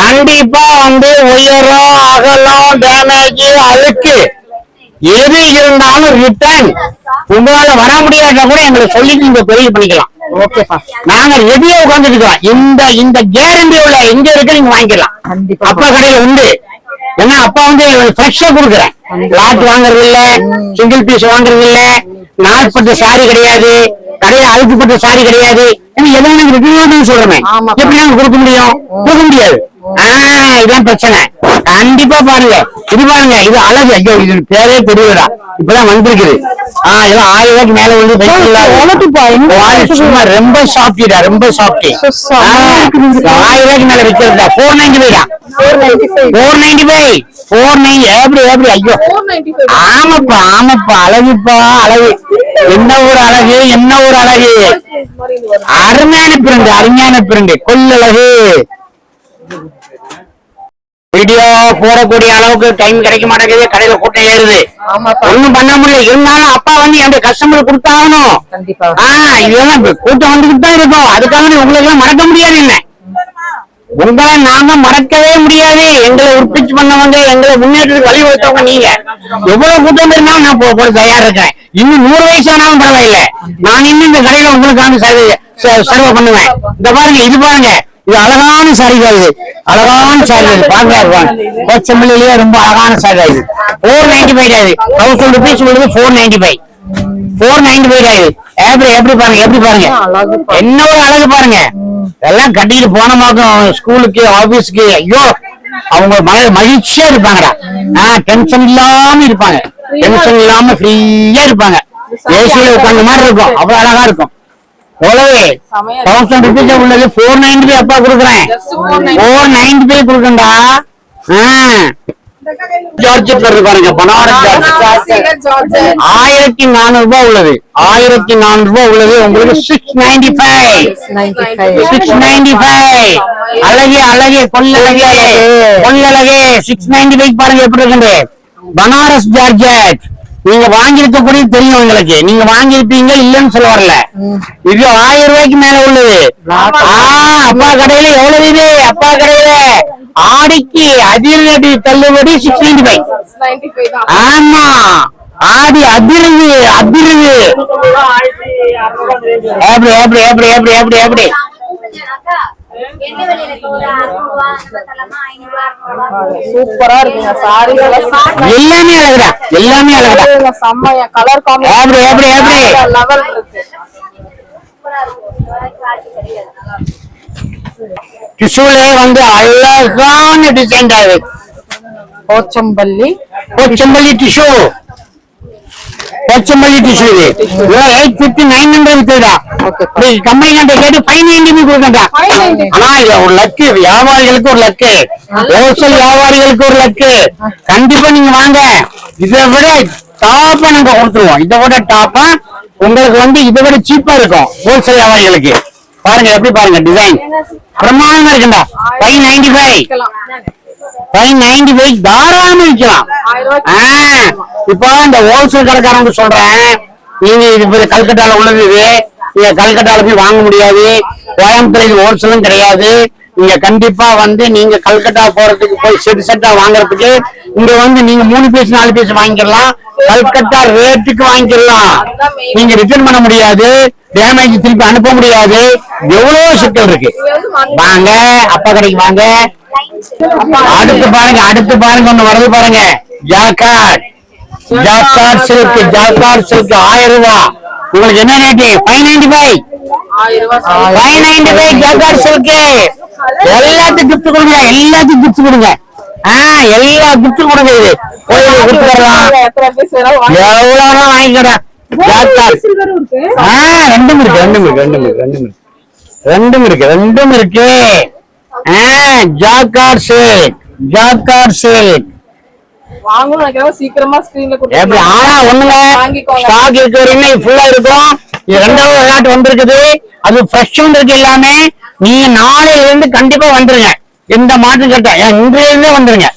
கண்டிப்பா வந்து உயரம், அகலம், டேமேஜ், அழுக்கு எது இருந்தாலும் ரிட்டர்ன். உங்களால வர முடியாத கூட எங்களை சொல்லிட்டு நீங்க பெரிய பண்ணிக்கலாம். நாங்க ரெடியா உட்காந்துருக்கோம். இந்த இந்த கேரண்டி உள்ள எங்க இருக்கு நீங்க வாங்கிக்கலாம். அப்பா கடையில உண்டு. ஏன்னா அப்பா வந்து ஃப்ரெஷ்ஷா கொடுக்குறேன். லாட் வாங்குறது இல்ல, சிங்கிள் பீஸ் வாங்குறது இல்ல, நாட்பட்ட சாரி கிடையாது, கடையில அழுக்குப்பட்ட சாரி கிடையாது. எல்லாம் ரிட்டர்ன் சொல்றேன். எப்படி நாங்க கொடுக்க முடியும்? கொடுக்க முடியாது. இதான் பிரச்சனை. கண்டிப்பா பாருங்க, இது பாருங்க, இது அழகு. ஐயோ, இது பேரே தெரியலடா, இப்பதான் வந்திருக்குது. இதெல்லாம் 1000 ரூபாய்க்கு மேல வந்து சும்மா ரொம்ப சாஃப்டா, ரொம்ப சாஃப்ட். 1000 ரூபாய்க்கு மேல விற்கிறதா 495 495 490. எப்படி ஐயோ, ஆமாப்பா ஆமாப்பா, அழகுப்பா அழகு. என்ன ஒரு அழகு, என்ன ஒரு அழகு. அருமையான பிரிண்ட் கொள்ளழகு. வீடியோ போடக்கூடிய அளவுக்கு டைம் கிடைக்க மாட்டேங்குது, கடையில கூட்டம் ஏறுது, ஒண்ணும் பண்ண முடியல. இருந்தாலும் அப்பா வந்து என் கஸ்டமர் கொடுத்தாகணும். இதெல்லாம் கூட்டம் வந்துகிட்டு தான் இருக்கும். அதுக்காக உங்களுக்கு எல்லாம் மறக்க முடியாது. என்ன உங்களை நாங்க மறக்கவே முடியாது. எங்களை உற்பத்தி பண்ணவங்க, எங்களை முன்னேற்றத்துக்கு வழிவகுத்தவங்க நீங்க. எவ்வளவு கூட்டம் இருந்தாலும் நான் போட தயாரா இருக்கேன். இன்னும் 100 வயசானாலும் பரவாயில்ல, நான் இன்னும் இந்த கடையில உங்களுக்கான சர்வ் பண்ணுவேன். இந்த பாருங்க, இது பாருங்க, இது அழகான சாரிகள். இது அழகான சாரிகள் பாருங்க. கோச்சம்பள்ளிலேயே ரொம்ப அழகான சாரி. 495 1000 rupees உள்ளது. 495 495. எப்படி பாருங்க, எப்படி பாருங்க, என்ன ஒரு அழகு பாருங்க. எல்லாம் கட்டிட்டு போனமாக்கும் ஸ்கூலுக்கு, ஆபீஸ்க்கு. ஐயோ, அவங்க மகிழ்ச்சியா இருப்பாங்கடா. டென்ஷன் இல்லாம இருப்பாங்க, டென்ஷன் இல்லாம ஃப்ரீயா இருப்பாங்க. ஏசியில உட்கார்ந்த மாதிரி இருக்கும், அவ்வளவு அழகா இருக்கும். எவ்வளவு 1000 rupees உள்ளது. 495 அப்பா கொடுக்குறேன். 495 கொடுக்கண்டா. ஜார்ஜெட் வருது பாருங்க, பனாரஸ் ஜார்ஜெட் 1400 ரூபாய் உள்ளது. 1400 ரூபாய் உள்ளது. உங்களுக்கு 695. அழகே அழகே, கொள்ளழகே கொள்ளழகே. 695 பாருங்க எப்படி இருக்கு. பனாரஸ் ஜார்ஜெட் நீங்க வாங்கியிருக்கக்கூடிய தெரியும் உங்களுக்கு. நீங்க வாங்கியிருப்பீங்க, இல்லன்னு சொல்ல வரல. இது 1000 ரூபாய்க்கு மேல உள்ளது. அப்பா கடையில எவ்வளவு இது? அப்பா கடையில ஆடிக்கு அதிரடி தள்ளுபடி 695. ஆமா, ஆடி அதிருது அதிருது. எப்படி எப்படி எப்படி எப்படி எப்படி எப்படி சூப்பரா இருக்குங்க சாரி. எல்லாமே அழகுடா, எல்லாமே அழகுடா. செம்மையா கலர் காம்பினேஷன். எப்படி எப்படி எப்படி லெவல் இருக்கு. டிஷ்யூல வந்து அழகான டிசைன் ஆகுது. Pochampalli tissue, Pochampalli tissue. இது 850 900 வித்துடா. கம்பெனி கிட்ட கேட்டு 590 கொடுக்கண்டா. ஆனா இது ஒரு லக்கு, வியாபாரிகளுக்கு ஒரு லக்கு, ஹோல்சேல் வியாபாரிகளுக்கு ஒரு லக்கு. கண்டிப்பா நீங்க வாங்க. இதை விட டாப்பா நாங்க கொடுத்துருவோம். இதை விட டாப்பா உங்களுக்கு வந்து இதை விட சீப்பா இருக்கும் ஹோல்சேல் வியாபாரிகளுக்கு. பாருங்க எப்படி பாருங்க, டிசைன் பிரமாதமா இருக்குண்டா. 595 தாராளமா விற்கலாம். இப்போ இந்த ஹோல்சேல் கடைக்காரங்க சொல்றேன், நீங்க இது கல்கட்டால உள்ளது. இது நீங்க கல்கட்டால போய் வாங்க முடியாது. கோயம்புத்தூர் ஹோல்சேலும் கிடையாது. நீங்க கண்டிப்பா வந்து நீங்க கல்கட்டா போறதுக்கு போய் செட்டா வாங்குறதுக்கு இங்க வந்து நீங்க 3 பீஸ் 4 பீஸ் வாங்கிக்கலாம். கல்கட்டா ரேட்டுக்கு வாங்கிக்கலாம். நீங்க ரிட்டர்ன் பண்ண முடியாது, டேமேஜ் திருப்பி அனுப்ப முடியாது. எவ்வளவு சிக்கல் இருக்கு. வாங்க, அப்பா கடைக்கு வாங்க. அடுத்து பாருங்க ஒண்ணு வருது பாருங்க. ஜாக்கார்ட் சில்க் 1000 ரூபாய். உங்களுக்கு என்ன ரேட்டு? 595. 595 jacquard silk. எல்லாத்துக்கும் கிஃப்ட் கொடுங்க, எல்லாத்துக்கும் கிஃப்ட் கொடுங்க. எல்லா கிஃப்ட் கொடுங்க. இது கோயிலுக்கு கொடுத்து வரலாம், எவ்வளவு வாங்கிக்கடா. ரெண்டும் இருக்கு. ஜாக்கார்ட் சில்க் வாங்கணும் நினைக்கிறேன். சீக்கிரமா ஸ்கிரீன்ல கொடுங்க. எப்படி? ஒண்ணுங்க, ஸ்டாக் இருக்க வரைக்கும் ஃபுல்லா இருக்கும். இது 2வது விளையாட்டு வந்திருக்குது. அது ஃப்ரெஷ் இருக்கு எல்லாமே. நீங்க நாளையில இருந்து கண்டிப்பா வந்துருங்க. எந்த மாற்றம் கேட்டா இன்றையில இருந்தே வந்துருங்க.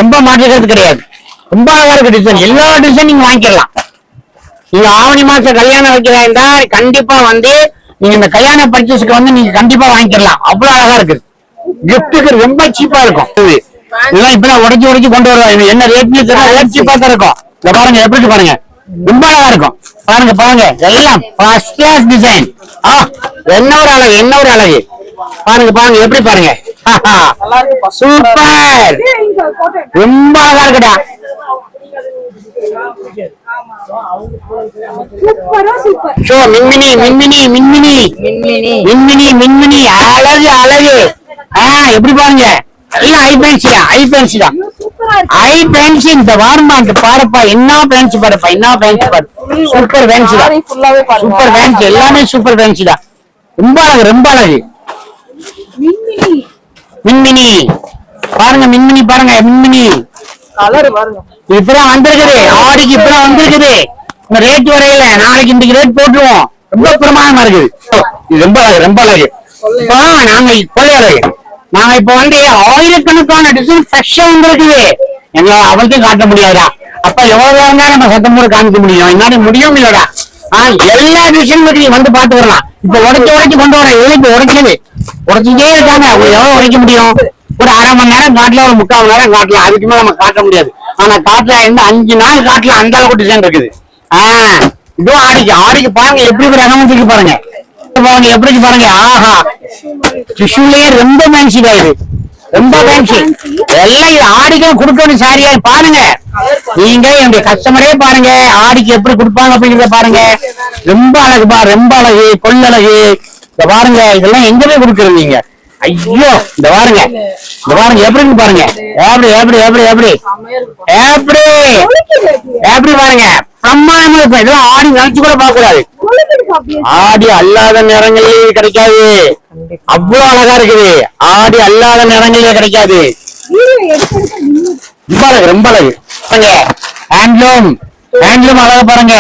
ரொம்ப மாற்றுக்கிறது கிடையாது. ரொம்ப அழகா இருக்கு டிசைன். எல்லா டிசைன் நீங்க வாங்கிக்கலாம். நீங்க ஆவணி மாசம் கல்யாணம் வைக்கிறதா கண்டிப்பா வந்து நீங்க இந்த கல்யாண பர்ச்சேஸ்க்கு வந்து நீங்க கண்டிப்பா வாங்கிக்கலாம். அவ்வளவு அழகா இருக்குது. கிஃப்ட்டுக்கு ரொம்ப சீப்பா இருக்கும். இதெல்லாம் இப்பதான் உடைச்சு கொண்டு வருவாங்க. என்ன ரேட்னு தெரியல, ரேட் சீப்பா தான் இருக்கும். இத பாருங்க எப்படி பாருங்க, ரொம்ப அழகா இருக்கும். பாருங்க எல்லாம் ஃபர்ஸ்ட் கிளாஸ் டிசைன். என்ன ஒரு அழகு பாருங்க எப்படி பாருங்க. சூப்பர், ரொம்ப அழகா இருக்குடா. மின்மினி அழகு. எப்படி பாருங்க, எல்லாம் ஐ ஃபேன்சி தான் ஐ ஃபேன்சி. இந்த வாரமா இந்த பாருப்பா, என்ன ஃபேன்சி பாருப்பா, என்ன ஃபேன்சி பாரு. சூப்பர் ஃபேன்சி தான், சூப்பர் ஃபேன்சி, எல்லாமே சூப்பர் ஃபேன்சி தான். ரொம்ப அழகு, ரொம்ப அழகு. மின்மினி பாருங்க, மின்மினி பாருங்க, மின்மினி இப்பதான் வந்திருக்குது, ஆடிக்கு இப்பதான் வந்திருக்குது. இந்த ரேட் வரையில, நாளைக்கு இந்த ரேட் போட்டுருவோம். ரொம்ப பிரமாதமா இருக்குது, இது ரொம்ப அழகு, ரொம்ப அழகு. இப்போ நாங்க கொள்ளை அழகு, நாங்க இப்ப வந்து ஆயிரக்கணக்கான டிசைன் ஃப்ரெஷ்ஷா வந்திருக்குது. எங்களால அவளுக்கும் காட்ட முடியாதா? அப்ப எவ்வளவு இருந்தா நம்ம சத்தம் போட காமிக்க முடியும், என்னால முடியும் இல்லடா. எல்லா டிசைன் வந்து பாத்து வரலாம். இப்ப உடைச்சு கொண்டு வர இப்ப உடைக்கிறது உடைச்சுட்டே இருக்காங்க. எவ்வளவு உடைக்க முடியும்? ஒரு அரை மணி நேரம் காட்டலாம், ஒரு 3/4 மணி நேரம் காட்டலாம், அதுக்கு மேல நம்ம காட்ட முடியாது. ஆனா காட்டுல இருந்து 5 நாள் காட்டலாம், அந்த அளவுக்கு டிசைன் இருக்குது. இதுவும் ஆடிக்கு பாருங்க, எப்படி ஒரு அகமத்துக்கு பாருங்க, பாருங்க எப்படி பாருங்க. ஆஹா, டிஷ்யூலயே ரொம்ப மேன்சிடா இது, ரொம்ப மேன்சி. எல்லாம் இது ஆடிக்கும் கொடுக்கணும் சாரியா பாருங்க. நீங்க என்னுடைய கஸ்டமரே பாருங்க, ஆடிக்கு எப்படி கொடுப்பாங்க அப்படிங்கிறத பாருங்க. ரொம்ப அழகுப்பா, ரொம்ப அழகு, கொள்ளழகு. இந்த பாருங்க, இதெல்லாம் எங்க போய் கொடுக்குறது நீங்க? ஐயோ, இந்த பாருங்க, இந்த பாருங்க எப்படி பாருங்க, எப்படி எப்படி எப்படி எப்படி எப்படி எப்படி பாருங்க. பிரம்மாண்டமா இருக்கும். இதெல்லாம் ஆடி நினைச்சு கூட பார்க்க கூடாது. ஆடி அல்லாத நேரங்களிலே கிடைக்காது, அவ்வளவு அழகா இருக்குது. ஆடி அல்லாத நேரங்களிலே கிடைக்காது. ரொம்ப அழகு, ரொம்ப அழகு. ஹேண்ட்லூம், ஹேண்ட்லூம் அழகா பாருங்க.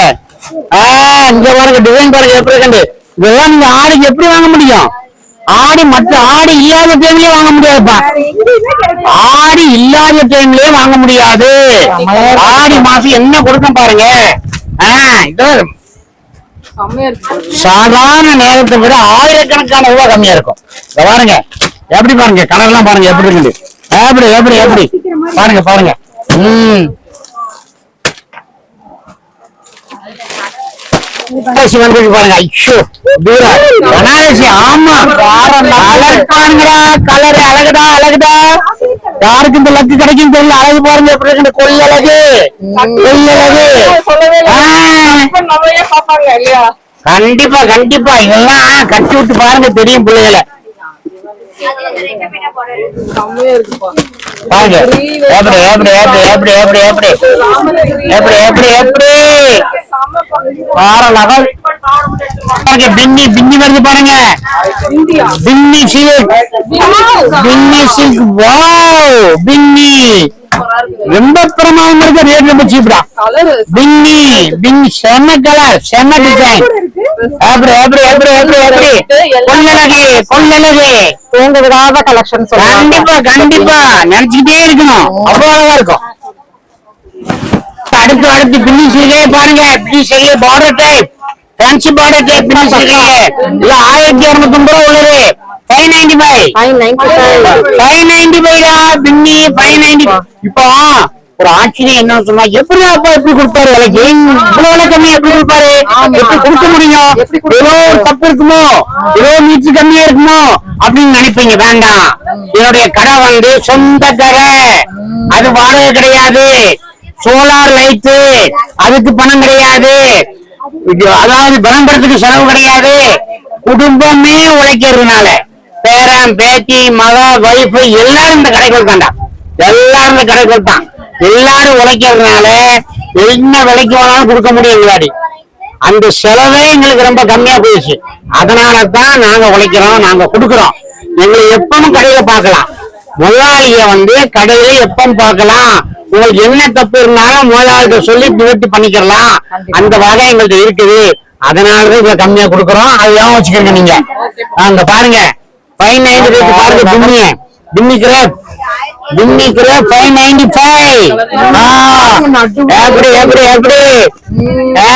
இங்க பாருங்க, டிசைன் பாருங்க எப்படி இருக்கு. இதெல்லாம் நீங்க ஆடிக்கு எப்படி வாங்க முடியும்? ஆடி மற்ற ஆடி இல்லாத டைம்லயே வாங்க முடியாதுப்பா, ஆடி இல்லாத டைம்லயே வாங்க முடியாது. ஆடி மாசம் என்ன கொடுக்க பாருங்க. சாதாரண நேரத்தை விட ஆயிரக்கணக்கான ரூபாய் கம்மியா இருக்கும். பாருங்க எப்படி பாருங்க, கலர் எல்லாம் பாருங்க எப்படி இருக்குது. எப்படி எப்படி எப்படி பாருங்க பாருங்க. வந்து பாருங்க. ஐயோ பனாரசி, ஆமா கலர் பாருங்கடா, கலர் அழகுடா, அழகுடா. யாருக்கு இந்த லக்கு கிடைக்கும் தெரியல. அழகு பாருங்க எப்படி இருக்கு, கொள்ளழகு, கொள்ளழகு. கண்டிப்பா கண்டிப்பா, இதெல்லாம் கட்டி விட்டு பாருங்க, தெரியும் பிள்ளைகளை. பாருங்க எப்படி எப்படி எப்படி எப்படி எப்படி எப்படி எப்படி எப்படி எப்படி பாருங்க. பின்னி பின்னி வருது பாருங்க, பின்னி சில்க், பின்னி சில்க். வாவ், பின்னி ரொம்ப பிரமாதமா இருக்கு. ரேட் ரொம்ப சீப்டா. பின்னி பின்னி செம்ம கலர், செம்ம டிசைன். எப்படி எப்படி எப்படி எப்படி எப்படி கொள்ளழகு, கொள்ளழகு. தூங்க விடாத கலெக்ஷன். கண்டிப்பா கண்டிப்பா நினைச்சுக்கிட்டே இருக்கணும், அவ்வளவு அழகா இருக்கும். அடுத்து அடுத்து பின்னி சில்கே பாருங்க, பின்னி சில்கே border type, fancy border type Binny சில்கே. இது 1250 ரூபாய் உள்ளது. 595 பின்னி 595. இப்போ ஒரு ஆச்சரியம் என்ன சொன்னா, எப்படி அப்பா எப்படி கொடுப்பாரு விலைக்கு, இவ்வளவு விலை கம்மியா எப்படி கொடுப்பாரு, எப்படி கொடுக்க முடியும்? ஏதோ ஒரு தப்பு இருக்குமோ, ஏதோ மீட்சி கம்மியா இருக்குமோ அப்படின்னு நினைப்பீங்க. வேண்டாம், என்னுடைய கடை வந்து சொந்த கடை, அது வாடகை கிடையாது, சோலார் லைட்டு, அதுக்கு பணம் கிடையாது, அதாவது விளம்பரத்துக்கு செலவு கிடையாது. குடும்பமே உழைக்கிறதுனால பேரன் பேத்தி மக வைஃப் எல்லாரும் இந்த கடைக்குள் தாண்டா, எல்லாரும் இந்த கடைக்குள் தான். எல்லாரும் உழைக்கிறதுனால என்ன விலைக்கு வேணாலும் கொடுக்க முடியும். விளையாடி அந்த செலவே எங்களுக்கு ரொம்ப கம்மியா போயிடுச்சு. அதனாலதான் நாங்க உழைக்கிறோம், நாங்க கொடுக்கிறோம். எங்களை எப்பவும் கடையில பார்க்கலாம், முதலாளிய வந்து கடையில எப்பவும் பார்க்கலாம். உங்களுக்கு என்ன தப்பு இருந்தாலும் முதலாளிகிட்ட சொல்லி நிவர்த்தி பண்ணிக்கலாம், அந்த வகை எங்கள்கிட்ட இருக்குது. அதனாலதான் இவ்வளவு கம்மியா கொடுக்குறோம். அது ஏன் வச்சுக்கோங்க நீங்க. அங்க பாருங்க 590 பாருங்க. பின்னி பின்னி கிரேப், பின்னி கிரேப் 595. எப்படி எப்படி எப்படி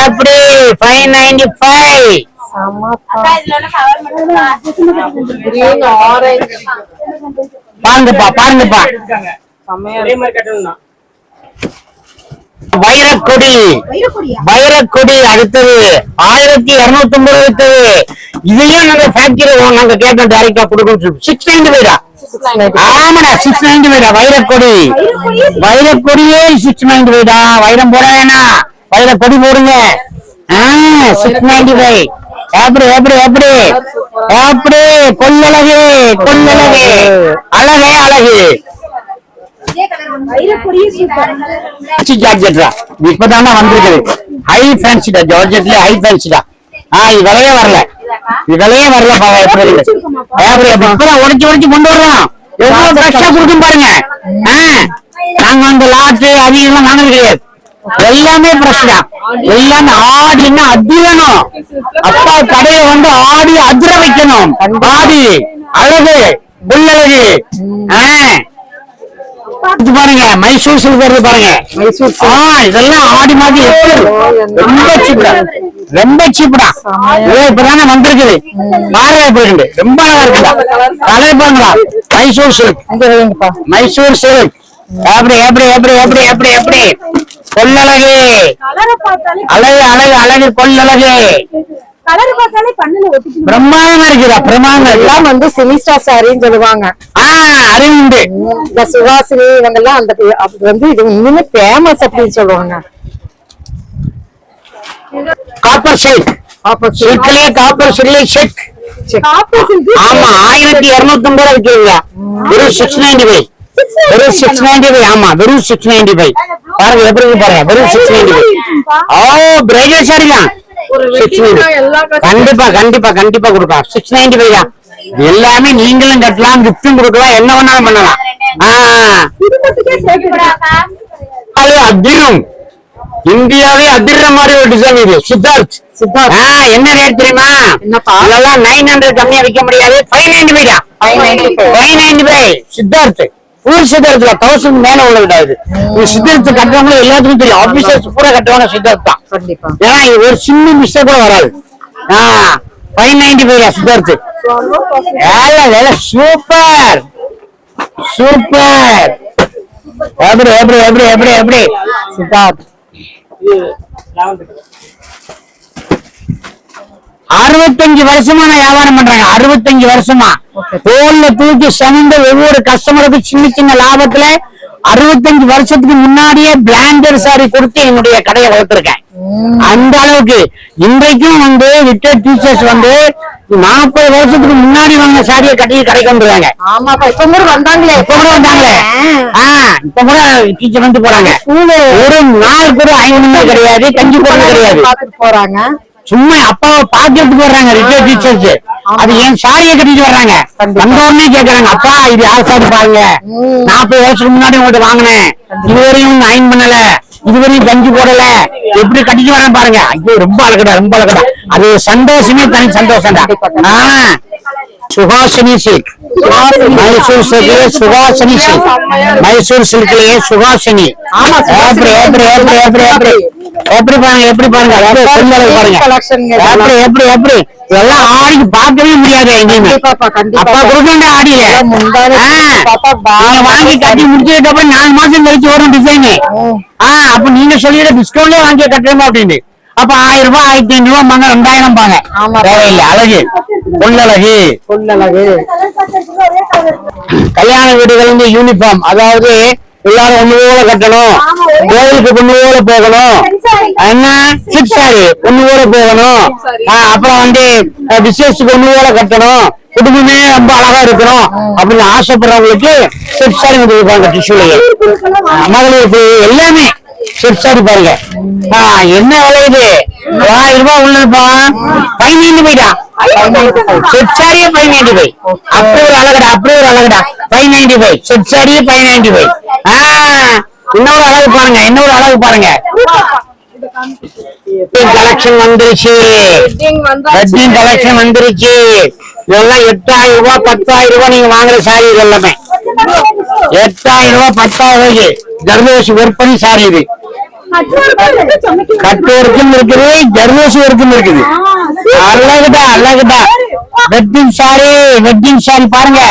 எப்படி 595. பாருங்கப்பா பாருங்கப்பா. வைரக்கொடி, வைரக்கொடி அடுத்தது 1250 அடுத்தது. இதையும் நாங்க ஃபேக்டரி நாங்க கேட்டோம், டைரக்டா கொடுக்கணும். 695. ஆமாடா 695 வைரக்கொடி, வைரக்கொடியே 695. வைரம் போட வேணாம், வைரக்கொடி போடுங்க. 695. எப்படி எப்படி எப்படி எப்படி கொள்ளழகு, கொள்ளழகு, அழகே அழகு. ஜார்ஜெட்ரா இப்பதான் வந்திருக்குது. ஹை ஃபேன்சிடா, ஜார்ஜெட்ல ஹை ஃபேன்சிடா. இது விலையே வரல, இது விலையே வரல. இப்பதான் உடைச்சு கொண்டு வரலாம். எவ்வளவு ஃப்ரெஷ்ஷா கொடுக்கும் பாருங்க. நாங்க அந்த லாட்டு அதிகம் வாங்க கிடையாது, எல்லாமே ஃப்ரெஷ் தான். எல்லாமே ஆடினா அதிரணும். அப்பா கடையை வந்து ஆடி அதிர வைக்கணும். ஆடி அழகு புல்லழகு. பாருங்க மைசூர் சில்க் வருது பாருங்க. இதெல்லாம் ஆடி மாதிரி ரொம்ப சீப்டா, ரொம்ப சீப்டா. இப்பதானே வந்திருக்குது. மாறவே போயிருக்கு, ரொம்ப நல்லா இருக்குதா. கலர் பாருங்களா, மைசூர் சில்க், மைசூர் சில்க். எப்படி எப்படி எப்படி எப்படி எப்படி எப்படி கொள்ளழகு, அழகு அழகு அழகு கொள்ளழகு. பிரம்மாண்டமா இருக்குதா, பிரமாண்டம். எல்லாம் வந்து சினிஸ்டா சாரின்னு சொல்லுவாங்க. அறிவுண்டு. இந்த சுகாசினி இவங்க எல்லாம் அந்த வந்து இது இன்னுமே ஃபேமஸ் அப்படின்னு சொல்லுவாங்க. காப்பர் சில்க், சில்க்லயே காப்பர் சில்க் செக். ஆமா 1250 விற்கிறீங்களா? வெறும் 695. வெறும் 695. ஆமா வெறும் 695. பாருங்க எப்படி பாருங்க, வெறும் 695. பிரைடல் சாரி தான். கண்டிப்பா கண்டிப்பா கண்டிப்பா கொடுக்கலாம். 695 தான். எல்லாமே நீங்களும் கட்டலாம், கிஃப்டும் கொடுக்கலாம், என்ன வேணாலும் பண்ணலாம். அது அதிரும், இந்தியாவே அதிர்ற மாதிரி ஒரு டிசைன் இது. சித்தார்த் என்ன ரேட் தெரியுமா? இதெல்லாம் 900 கம்மியா விற்க முடியாது. 595 தான். 595 சித்தார்த். ஃபுல் சித்தார்த்ல 1000 மேல உள்ளது. சித்தார்த் கட்டுறவங்க எல்லாத்துக்கும் தெரியும். ஆபீசர்ஸ் பூரா கட்டுவாங்க சித்தார்த் தான். ஏன்னா ஒரு சின்ன மிஸ்டேக் கூட வராது. 595 சித்தார்த். Super super. எப்படி எப்படி எப்படி எப்படி எப்படி சித்தார்த் 65 வருஷமா நான் வியாபாரம் பண்றாங்க. 65 வருஷமா தோல்ல தூக்கி சமைந்த ஒவ்வொரு கஸ்டமருக்கும் சின்ன சின்ன லாபத்துல 65 வருஷத்துக்கு முன்னாடியே பிராண்டட் சாரி கொடுத்து என்னுடைய கடையை வளர்த்திருக்கேன். அந்த அளவுக்கு இன்றைக்கும் வந்து ரிட்டையர்ட் டீச்சர்ஸ் வந்து 40 வருஷத்துக்கு முன்னாடி வாங்க சாரியை கட்டி கடைக்கு வந்துருவாங்க. இப்ப கூட வந்தாங்களே, இப்ப கூட டீச்சர் வந்து போறாங்க. ஒரு நாள் கூட 5 கிடையாது, கஞ்சி போறது கிடையாது, போறாங்க. சும்மா அப்பாவை பாக்கிறதுக்கு வர்றாங்க ரிட்டையர்ட் டீச்சர்ஸ். அது என் சாரியை கட்டிட்டு வர்றாங்க. வந்த உடனே கேக்குறாங்க, அப்பா இது யார் சாரி பாருங்க, 40 வருஷத்துக்கு முன்னாடி உங்கள்கிட்ட வாங்கினேன், இதுவரையும் அயன் பண்ணல, இதுவரையும் கஞ்சி போடல, எப்படி கட்டிட்டு வரேன் பாருங்க. ஐயோ ரொம்ப அழகடா, ரொம்ப அழகடா. அது சந்தோஷமே தனி சந்தோஷம் தான். சுஹாசினி சில்க், மைசூர் சில்க்லயே சுஹாசினி சில்க், மைசூர் சில்க்லயே சுஹாசினி. எப்படி எப்படி எப்படி எப்படி எப்படி எப்படி பாருங்க, எப்படி பாருங்க, பாருங்க எப்படி எப்படி எப்படி. இதெல்லாம் ஆடிக்கு பார்க்கவே முடியாது எங்கேயுமே. அப்பா கொடுக்க ஆடியில வாங்கி கட்டி முடிச்சதுக்கு அப்புறம் 4 மாசம் கழிச்சு வரும் டிசைனு. அப்ப நீங்க சொல்லிட டிஸ்கவுண்ட்லயே வாங்கி கட்டுறோம் அப்படின்னு. அப்ப 1000 ரூபாய் 1500 ரூபாய் 2000 பாங்க. தேவையில்லை. அழகு பொல்லழகு பொல்லழகு. கல்யாண வீடுகள் யூனிஃபார்ம், அதாவது எல்லாரும் ஒண்ணு போல கட்டணும், கோயிலுக்கு பொண்ணு போல போகணும், என்ன சில்க் சாரி ஒண்ணு போல போகணும், அப்புறம் வந்து விசேஷத்துக்கு ஒண்ணு போல கட்டணும், குடும்பமே ரொம்ப அழகா இருக்கணும் அப்படின்னு ஆசைப்படுறவங்களுக்கு சில்க் சாரி கொடுப்பாங்க. டிஷ்யூலயே மகளிருக்கு எல்லாமே சில்க் சாரி பாருங்க. என்ன விலை இது? 1000 ரூபாய் உள்ளதுப்பா. 595 தான். சில்க் சாரியே 595. அப்படி ஒரு அழகடா, அப்படி ஒரு அழகடா. 595 சில்க் சாரியே 595. இன்னொரு அழகு பாருங்க, இன்னொரு அழகு பாருங்க. கலெக்ஷன் வந்துருச்சு, வெட்டிங் கலெக்ஷன் வந்துருச்சு. இதெல்லாம் 8000 ரூபாய் 10000 ரூபாய் நீங்க வாங்குற சாரி. இது எல்லாமே 8000 ரூபாய் 10000 ரூபாய்க்கு ஜர்தோசி விற்பனை சாரி. இது கட்டோருக்கும் இருக்குது, ஜர்தோசி வரைக்கும் இருக்குது. அழகுடா அழகுடா. வெட்டிங் சாரி, வெட்டிங் சாரி பாருங்க.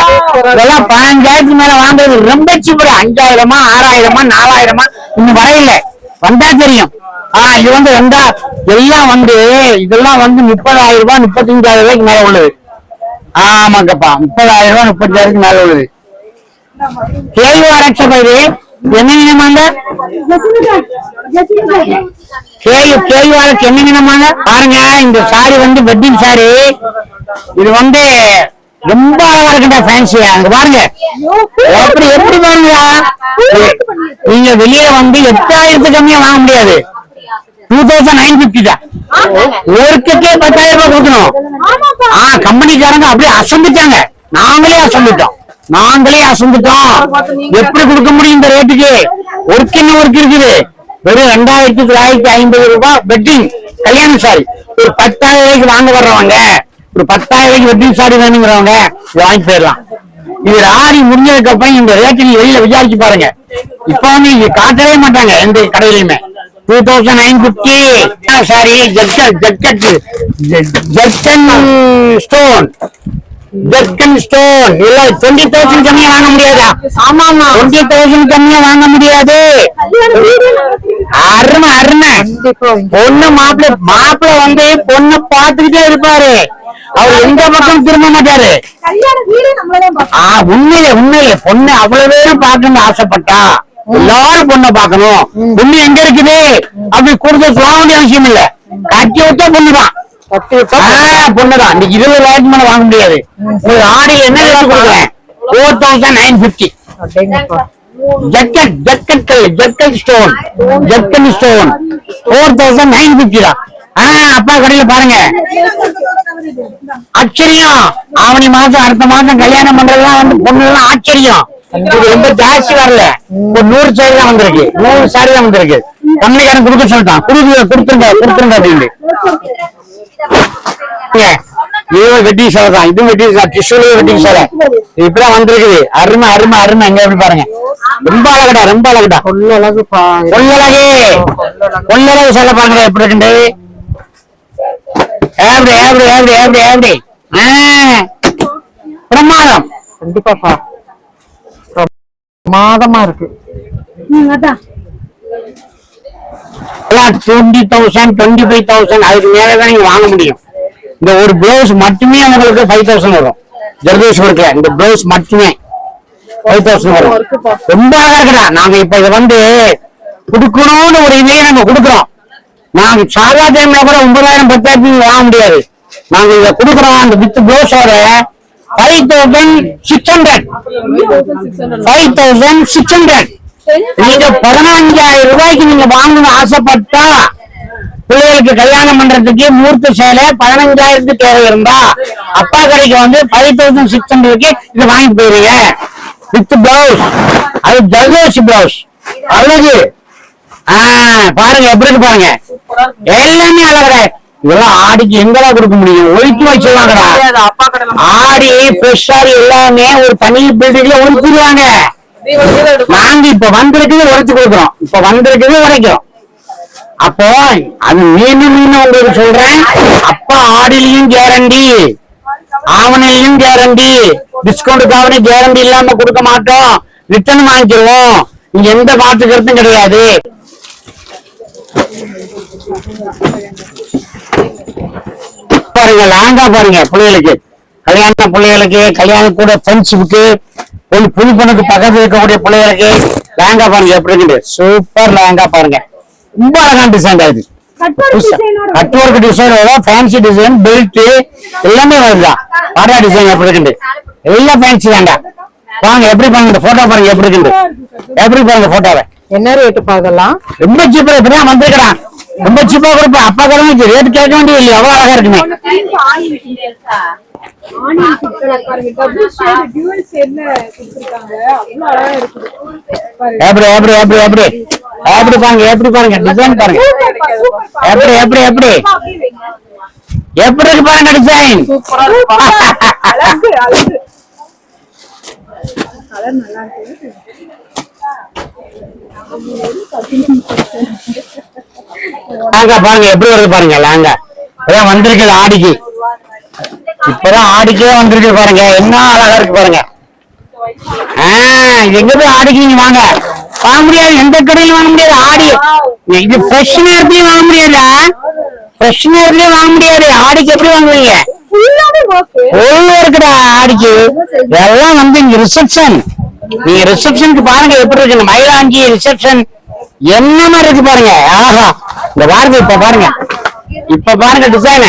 இதெல்லாம் 15,000 மேல வாங்குறது ரொம்ப சீப்பா. 5000 6000 4000 இன்னும் வரையில வந்தா தெரியும். இது வந்து வந்தா எல்லாம் வந்து இதெல்லாம் வந்து 30,000 ரூபாய் 35,000 ரூபாய்க்கு மேல உள்ளது. ஆமாங்கப்பா 30,000 ரூபாய் 35,000 மேல உள்ளது. கேள்வி ஆரட்சது என்ன நினைமாங்க? கேள்வி என்ன நினைமாங்க? பாருங்க இந்த சாரி வந்து வெட்டிங் சாரி. இது வந்து ரொம்ப அழகா இருக்குடா ஃபேன்சியா. அங்க பாருங்க எப்படி எப்படி பாருங்க. நீங்க வெளியே வந்து 8000 கம்மியா வாங்க முடியாது. 2950 தான். ஒருக்கே 10,000 ரூபாய் கொடுக்கணும். கம்பெனிக்காரங்க அப்படியே அசந்துட்டாங்க. நாங்களே அசந்துட்டோம். எப்படி கொடுக்க முடியும் இந்த ரேட்டுக்கு? ஒர்க் என்ன ஒர்க் இருக்குது? வெறும் 2950 ரூபாய் வெட்டிங் கல்யாண சாரி. ஒரு 10,000 ரூபாய்க்கு வாங்க வர்றவங்க, ஒரு 10,000 ரூபாய்க்கு வெட்டிங் சாரி வேணுங்கிறவங்க வாங்கி போயிடலாம். இது ஆடி முடிஞ்சதுக்கு அப்புறம் இந்த ரேட்டு நீங்க வெளியில விசாரிச்சு பாருங்க. இப்ப வந்து இங்க காட்டவே மாட்டாங்க எந்த கடையிலுமே. 2950 சாரி. ஜெர்கன் ஸ்டோன் இல்ல 20,000 கம்மியா வாங்க முடியாதா? ஆமா 20,000 கம்மியா வாங்க முடியாது. அருமை பொண்ணு மாப்பிள்ள வந்து பொண்ணு பாத்துக்கிட்டே இருப்பாரு. அவர் எந்த பக்கம் திரும்ப மாட்டாரு. உண்மையிலே பொண்ணு அவ்வளவு பேரும் பார்க்கணும்னு ஆசைப்பட்டா எல்லாரும் பொண்ணை பார்க்கணும். பொண்ணு எங்க இருக்குது அப்படி கொடுத்து சொல்ல வேண்டிய அவசியம் இல்ல. கட்டி விட்டா பொண்ணுதான். பொண்ணுதான். இன்னைக்கு 20,000 மேல வாங்க முடியாது. ஆடியில் என்ன ரேட் கொடுக்குறேன்? 4,950. ஜெர்கன் ஸ்டோன் 4,950 தான். அப்பா கடையில பாருங்க. ஆச்சரியம். ஆவணி மாசம் அடுத்த மாசம் கல்யாணம் பண்றதுலாம் வந்து பொண்ணு எல்லாம் ஆச்சரியம். ரொம்ப ஜாஸ்தி வரல. ஒரு 100 சாரி தான் வந்திருக்கு. 100 சாரி தான் வந்திருக்கு. கம்பெனிக்காரன் கொடுக்க சொல்லிட்டான். கொடுத்துருங்க அப்படின்னு. வெட்டிங் சேலை தான். இது வெட்டிங் சேலை, டிஷ்யூலயே வெட்டிங் சேலை இப்பதான் வந்திருக்குது. அருமை எங்க எப்படி பாருங்க. ரொம்ப அழகுடா. கொள்ளழகு சேலை பாருங்க எப்படி இருக்கு. எப்படி பிரமாதம். கண்டிப்பாப்பா பிரமாதமா இருக்கு. 20,000 25,000 அதுக்கு மேலதான் நீங்க வாங்க முடியும். இந்த ஒரு பிளவுஸ் மட்டுமே உங்களுக்கு 5,000 வரும். ஜர்தோஷ் ஒர்க்ல இந்த பிளவுஸ் மட்டுமே 5,000 வரும். ரொம்ப அழகா இருக்குடா. நாங்க இப்ப இதை வந்து கொடுக்கணும்னு ஒரு இதையே நாங்க கொடுக்குறோம். நாங்க சாதா டைம்ல கூட 9,000 10,000 வாங்க முடியாது. நாங்க இதை கொடுக்குறோம். அந்த வித் பிளவுஸோட 5,600. நீங்க 15,000 ரூபாய்க்கு நீங்க வாங்கணும்னு ஆசைப்பட்டா பிள்ளைகளுக்கு கல்யாணம் பண்றதுக்கு மூர்த்த சேலை 15,000 தேவை இருந்தா அப்பா கடைக்கு வந்து 5,600க்கு இதை வாங்கி போயிருங்க. With blouse. அது ஜர்தோஷ் பிளவுஸ். அழகு. பாருங்க எப்படி இருக்கு பாருங்க. எல்லாமே அழகா. இதெல்லாம் ஆடிக்கு எங்கடா கொடுக்க முடியும்? ஒழிச்சு வச்சுருவாங்கடா. ஆடி ஃப்ரெஷ் ஆடி எல்லாமே ஒரு தனி பில்டிங்ல ஒழிச்சிருவாங்க. நாங்க இப்ப வந்திருக்குது உரைச்சு கொடுக்குறோம். உரைக்கிறோம். அப்போ அது மீண்டும் உங்களுக்கு சொல்றேன். அப்பா ஆடிலையும் கேரண்டி, ஆவணிலையும் கேரண்டி, டிஸ்கவுண்ட் ஆவணி கேரண்டி இல்லாம கொடுக்க மாட்டோம். ரிட்டர்ன் வாங்கிடுவோம். இங்க எந்த மாற்று கருத்தும் கிடையாது. பாருங்க லாங்கா பாருங்க. பிள்ளைகளுக்கு கல்யாண கூட ஃப்ரெண்ட்ஷிப்புக்கு ஒரு புது பொண்ணுக்கு பக்கத்துல இருக்கக்கூடிய பிள்ளைகளுக்கு லேங்கா பாருங்க எப்படி இருக்குது. சூப்பர் லேங்கா பாருங்க. ரொம்ப அழகான டிசைன். இது cut work design, fancy design, belt எல்லாமே வருதா. பாடா டிசைன் எப்படி இருக்குது. எல்லாம் ஃபேன்சி தாங்க. வாங்க எப்படி பாருங்க. போட்டோ பாருங்க எப்படி இருக்குது. எப்படி பாருங்க போட்டோவை. என்ன ரேட்டு பார்க்கலாம்? ரொம்ப சீப்பா இப்பதான் வந்திருக்கிறான். ரொம்ப சீப்பா கொடுப்பேன். அப்பா கடமை ரேட் கேட்க வேண்டிய இல்லையா? அவ்வளவு அழகா இருக்குமே. எப்படி பாருங்க டிசைன் பாருங்க. எப்படி இருக்கு பாருங்க டிசைன். பாருங்க எப்படி வருது பாருங்க. லாங்கா இப்பதான் வந்திருக்கு ஆடிக்கு. இப்பதான் ஆடிக்கே வந்திருக்கு பாருங்க. என்ன அழகா இருக்கு பாருங்க. எங்க போய் ஆடிக்கு நீங்க வாங்க முடியாது. எந்த கடையிலும் வாங்க முடியாது. ஆடி இது ஃப்ரெஷ் நேரத்தையும் வாங்க முடியாதா? ஃப்ரெஷ் நேரத்துலயும் வாங்க முடியாது. ஆடிக்கு எப்படி வாங்குவீங்க? இருக்குடா ஆடிக்கு. எல்லாம் வந்து இங்க ரிசப்ஷன். நீங்க ரிசப்ஷனுக்கு பாருங்க எப்படி இருக்கு. மயிலாஞ்சி ரிசப்ஷன் என்ன மாதிரி இருக்கு பாருங்க. ஆஹா இந்த பாருங்க. இப்ப பாருங்க டிசைன்.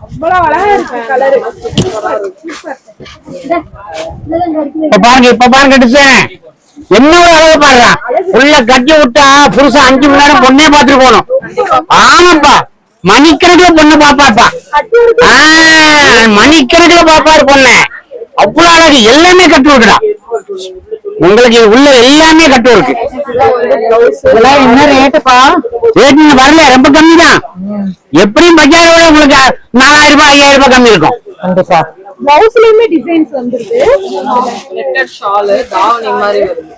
அவ்வளவு அழகா இருக்கு கலரு. இப்ப பாருங்க டிசைன் என்ன ஒரு அழகு பாருங்க. உள்ள கட்டி விட்டா புருஷன் 5 மணி நேரம் பொண்ணே பாத்துட்டு போகணும். ஆமாப்பா, மணிக்கணக்குல பொண்ணு பாப்பாப்பா. மணிக்கணக்குல பாப்பாரு பொண்ணு. அவ்வளவு அழகு. எல்லாமே கட்டு இருக்குடா உங்களுக்கு. உள்ள எல்லாமே கட்டு இருக்கு. என்ன ரேட்டுப்பா? ரேட் நீங்க வரல, ரொம்ப கம்மி தான். எப்படியும் பஜாரை விட உங்களுக்கு 4000 ரூபாய் 5000 ரூபாய் கம்மி இருக்கும். கண்டிப்பா. பிளவுஸ்லயுமே டிசைன்ஸ் வந்துருக்கு. நெட்டட் ஷால் தாவணி மாதிரி வருது.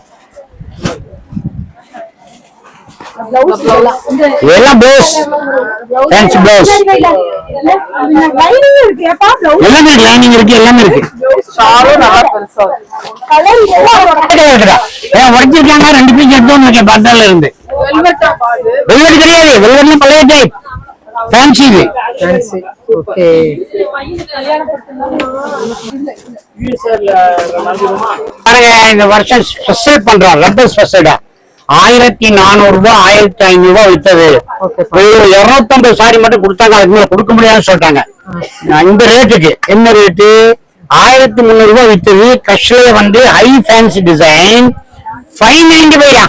இதெல்லாம் ப்ளவுஸ், ஃபேன்சி ப்ளவுஸ். லைனிங் இருக்கு. ஏப்பா பிளவுஸ் எல்லாமே லைனிங் இருக்கு, எல்லாமே இருக்கு. ஷாலும் நல்லா பெருசா இருக்கு. கலர் உடைச்சிருக்காங்க. 2 பீஸ் எடுத்து பட்டர்ல இருந்து. வெல்வெட்டா பாது. வெல்வெட் கிடையாது, வெல்வெட்ல பழைய டைப் ஃபேன்சி இது. ஓகே. பாருங்க, இந்த வருஷம் ஸ்பெஷல் பண்றோம். ரப்பர் ஸ்பெஷல்டா 1400 ரூபாய் 1500 ரூபாய் வித்தது. 250 சாரி மட்டும் கொடுத்தாங்க, அதுக்கு மேல கொடுக்க முடியாதுன்னு சொல்லிட்டாங்க. இந்த ரேட்டுக்கு என்ன ரேட்டு? 1300 ரூபாய் வித்தது. கஷ்ல வந்து ஹை ஃபேன்சி டிசைன் 595.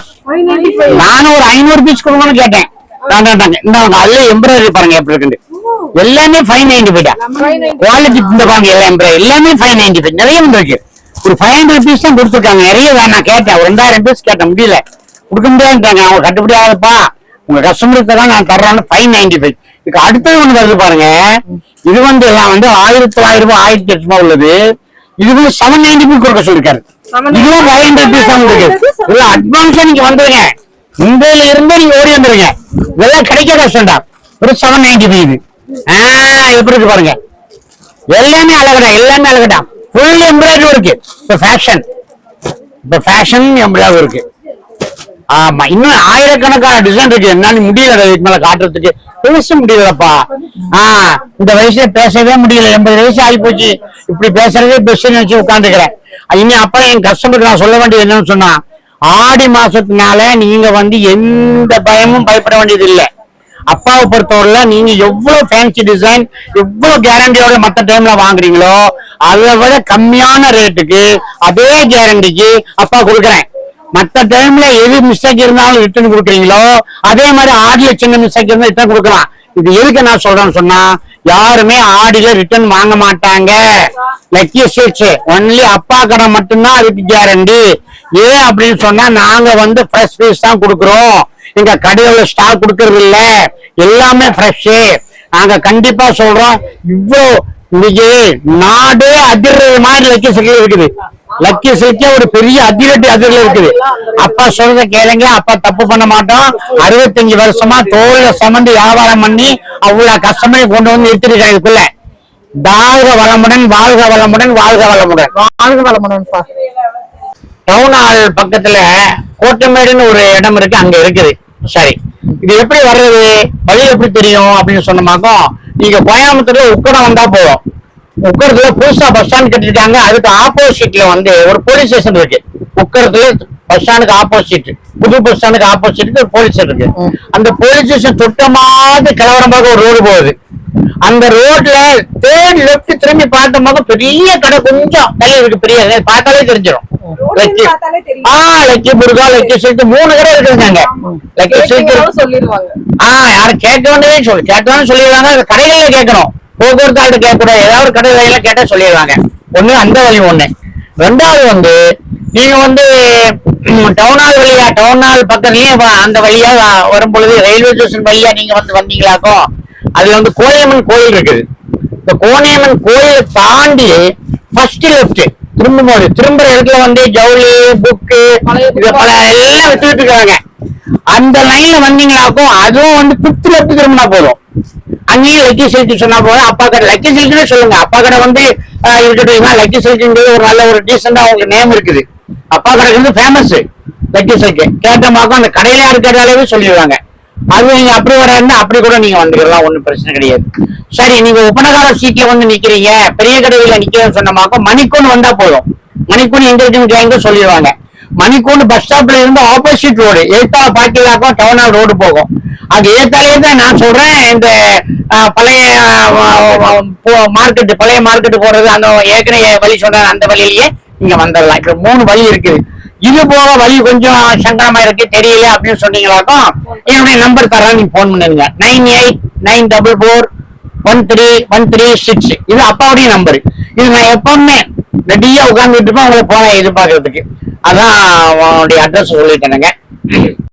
நானும் ஒரு 500 பீஸ் கொடுக்கணும்னு கேட்டேன். அதுல எம்ப்ராய்டரி பாருங்க எப்படி இருக்கு. எல்லாமே 595. குவாலிட்டி இந்த பாருங்க, எல்லாம் எம்ப்ராய்டரி எல்லாமே 595. நிறைய வந்துருக்கு. ஒரு 500 பீஸ் தான் கொடுத்துருக்காங்க. நிறைய நான் கேட்டேன், ஒரு 2000 பீஸ் கேட்டேன், முடியல, கொடுக்க முடியாதுட்டாங்க. அவங்க கட்டுப்படி ஆகுதுப்பா, உங்க கஸ்டமருக்கு தான் நான் தர்றேன்னு 595. இதுக்கு அடுத்தது ஒண்ணு வருது பாருங்க. இது வந்து எல்லாம் வந்து 1900 ரூபாய் 1800 ரூபாய் உள்ளது. இது வந்து 795 கொடுக்க சொல்லிருக்காரு. இதுவும் 500 பீஸ் தான் இருக்கு. இல்ல அட்வான்ஸா நீங்க வந்துருங்க, மும்பையில இருந்து நீங்க ஓடி வந்துருங்க. இதெல்லாம் கிடைக்க கஷ்டம்டா. ஒரு 795 எப்படி இருக்கு பாருங்க. எல்லாமே அழகுடா, எல்லாமே அழகுடா. ஃபுல் எம்ப்ராய்டரி இருக்கு. இப்ப ஃபேஷன் எம்ப்ராய்டரி இருக்கு. ஆமா, இன்னும் ஆயிரக்கணக்கான டிசைன் இருக்கு. என்னால முடியல இதுக்கு மேல காட்டுறதுக்கு, பேச முடியலப்பா. இந்த வயசுல பேசவே முடியல. 80 வயசு ஆகி போச்சு. இப்படி பேசுறதே பெஸ்ட் நினைச்சு உட்காந்துக்கிறேன். இனி அப்ப என் கஸ்டமருக்கு நான் சொல்ல வேண்டியது என்னன்னு சொன்னா, ஆடி மாசத்துனால நீங்க வந்து எந்த பயமும் பயப்பட வேண்டியது இல்லை. அப்பாவை பொறுத்தவரையில நீங்க எவ்வளவு ஃபேன்சி டிசைன் எவ்வளவு கேரண்டியோட மத்த டைம்ல வாங்குறீங்களோ அதை விட கம்மியான ரேட்டுக்கு அதே கேரண்டிக்கு அப்பா கொடுக்குறேன். மத்த டைம்ல எது மிஸ்டேக் இருந்தாலும் ரிட்டர்ன் கொடுக்குறீங்களோ அதே மாதிரி ஆடியில சின்ன மிஸ்டேக் இருந்தா ரிட்டர்ன் கொடுக்கலாம். இது எதுக்கு நான் சொல்றேன்னு சொன்னா, யாருமே ஆடியில ரிட்டர்ன் வாங்க மாட்டாங்க. லக்கி ஸ்வீட்ஸ் ஒன்லி அப்பா கடை மட்டும்தான் அதுக்கு கேரண்டி. ஏன் அப்படின்னு சொன்னா, நாங்க வந்து ஃப்ரெஷ் பீஸ் தான் கொடுக்குறோம். எங்க கடையில ஸ்டாக் கொடுக்கறது இல்ல, எல்லாமே ஃப்ரெஷ். நாங்க கண்டிப்பா சொல்றோம். இவ்வளோ இன்னைக்கு நாடே அதிர்றது மாதிரி லக்கி சில்க் இருக்குது. லக்கி சில்கே ஒரு பெரிய அதிர்ல இருக்குது. அப்பா சொல்றத கேளுங்க, அப்பா தப்பு பண்ண மாட்டோம். 65 வருஷமா தோல்ல சமந்து வியாபாரம் பண்ணி அவ்வளவு கஷ்டமே கொண்டு வந்து எடுத்துருக்காங்க. இதுக்குள்ள வாழ்க வளமுடன், வாழ்க வளமுடன், வாழ்க வளமுடன், வாழ்க வளமுடன். டவுன் ஹால் பக்கத்துல கோட்டமேடுன்னு ஒரு இடம் இருக்கு, அங்க இருக்குது. சரி, இது எப்படி வர்றது, வழி எப்படி தெரியும் அப்படின்னு சொன்னமாக்கோ, நீங்க கோயம்புத்தூர்ல உக்கடம் வந்தா போதும். உக்கடத்துல புதுசா பஸ் ஸ்டாண்ட் கட்டிருக்காங்க. அதுக்கு ஆப்போசிட்ல வந்து ஒரு போலீஸ் ஸ்டேஷன் இருக்கு. உக்கடத்துல பஸ் ஸ்டாண்டுக்கு ஆப்போசிட், புது பஸ் ஸ்டாண்டுக்கு ஆப்போசிட் ஒரு போலீஸ் ஸ்டேஷன் இருக்கு. அந்த போலீஸ் ஸ்டேஷன் தொட்டமாவது கிளவரமாக ஒரு ரோடு போகுது. அந்த ரோட்ல தேர்ட் லெப்ட் திரும்பி பார்த்தோம் பெரிய கடை கொஞ்சம் தள்ளி இருக்கு. பெரிய பார்த்தாலே தெரிஞ்சிடும். லக்கி முருகா, லக்கி சில்க் 3 கடை இருக்குங்க. லக்கி சில்க் சொல்லிடுவாங்க. யாரும் கேட்க வேண்டியதே கேட்டோன்னு சொல்லிடுவாங்க. கடைகள்ல கேட்கணும், போக்குவரத்து ஆள்கிட்ட கேட்கக்கூடாது. ஏதாவது கடை வழியில கேட்டா சொல்லிடுவாங்க. ஒண்ணு அந்த வழி ஒண்ணு. ரெண்டாவது வந்து நீங்க வந்து டவுன் ஹால் வழியா, டவுன் ஹால் பக்கத்துலயே அந்த வழியா வரும் பொழுது ரயில்வே ஸ்டேஷன் வழியா நீங்க வந்து வந்தீங்களாக்கோ, அதுல வந்து கோயம்மன் கோயில் இருக்குது. இந்த கோயம்மன் கோயிலை தாண்டி ஃபர்ஸ்ட் லெப்ட் திரும்பும்போது திரும்புற இடத்துல வந்து ஜவுளி, புக்கு, இது பல எல்லாம் வித்துட்டு இருக்காங்க. அந்த லைன்ல வந்தீங்களாக்கோ அதுவும் வந்து 5th லெப்ட் திரும்பினா போதும். அங்கேயும் லக்கி சில்க் சொன்னா போதும். அப்பா கடை லக்கி சில்க்னே சொல்லுங்க. அப்பா கடை வந்து இருக்கட்டும். லக்கி சில்க்ன்றது ஒரு நல்ல ஒரு டீசெண்டா உங்களுக்கு நேம் இருக்குது. அப்பா கடை வந்து ஃபேமஸ் லக்கி சில்க். கேட்டமாக்கும் அந்த கடையில இருக்கிறதாலே சொல்லிடுவாங்க. அது நீங்க அப்படி வர்றா அப்படி கூட நீங்க வந்துக்கலாம், ஒண்ணும் பிரச்சனை கிடையாது. சரி, நீங்க ஒப்பனகார சீட்ல வந்து நிக்கிறீங்க, பெரிய கடையில நிக்கிறேன்னு சொன்னமாக்கும் மணிக்கூன் வந்தா போதும். மணிக்கூன் எங்க இருக்குன்னு கேங்க சொல்லிடுவாங்க. மணிக்கூண்டு பஸ் ஸ்டாப்ல இருந்து ஆப்போசிட் ரோடு ஏத்தால பாட்டிலாக்கும் டவுன் ரோடு போகும். அது ஏத்தாலே தான் நான் சொல்றேன், இந்த பழைய மார்க்கெட் போறது அந்த ஏற்கனவே வழி சொல்றேன், அந்த வழியிலேயே நீங்க வந்துடலாம். இப்ப 3 வழி இருக்குது. இது போக வழி கொஞ்சம் சங்கடமா இருக்கு தெரியல அப்படின்னு சொன்னீங்களாக்கும் என்னுடைய நம்பர் தரேன், நீங்க போன் பண்ணுங்க. 9894413136. இது அப்பாவுடைய நம்பர். இது நான் எப்பவுமே ரெடியா உட்கார்ந்துட்டு இருப்பேன் உங்களை போன எதிர்பார்க்கறதுக்கு. அதான் உன்னுடைய அட்ரஸ் சொல்லிட்டேனுங்க.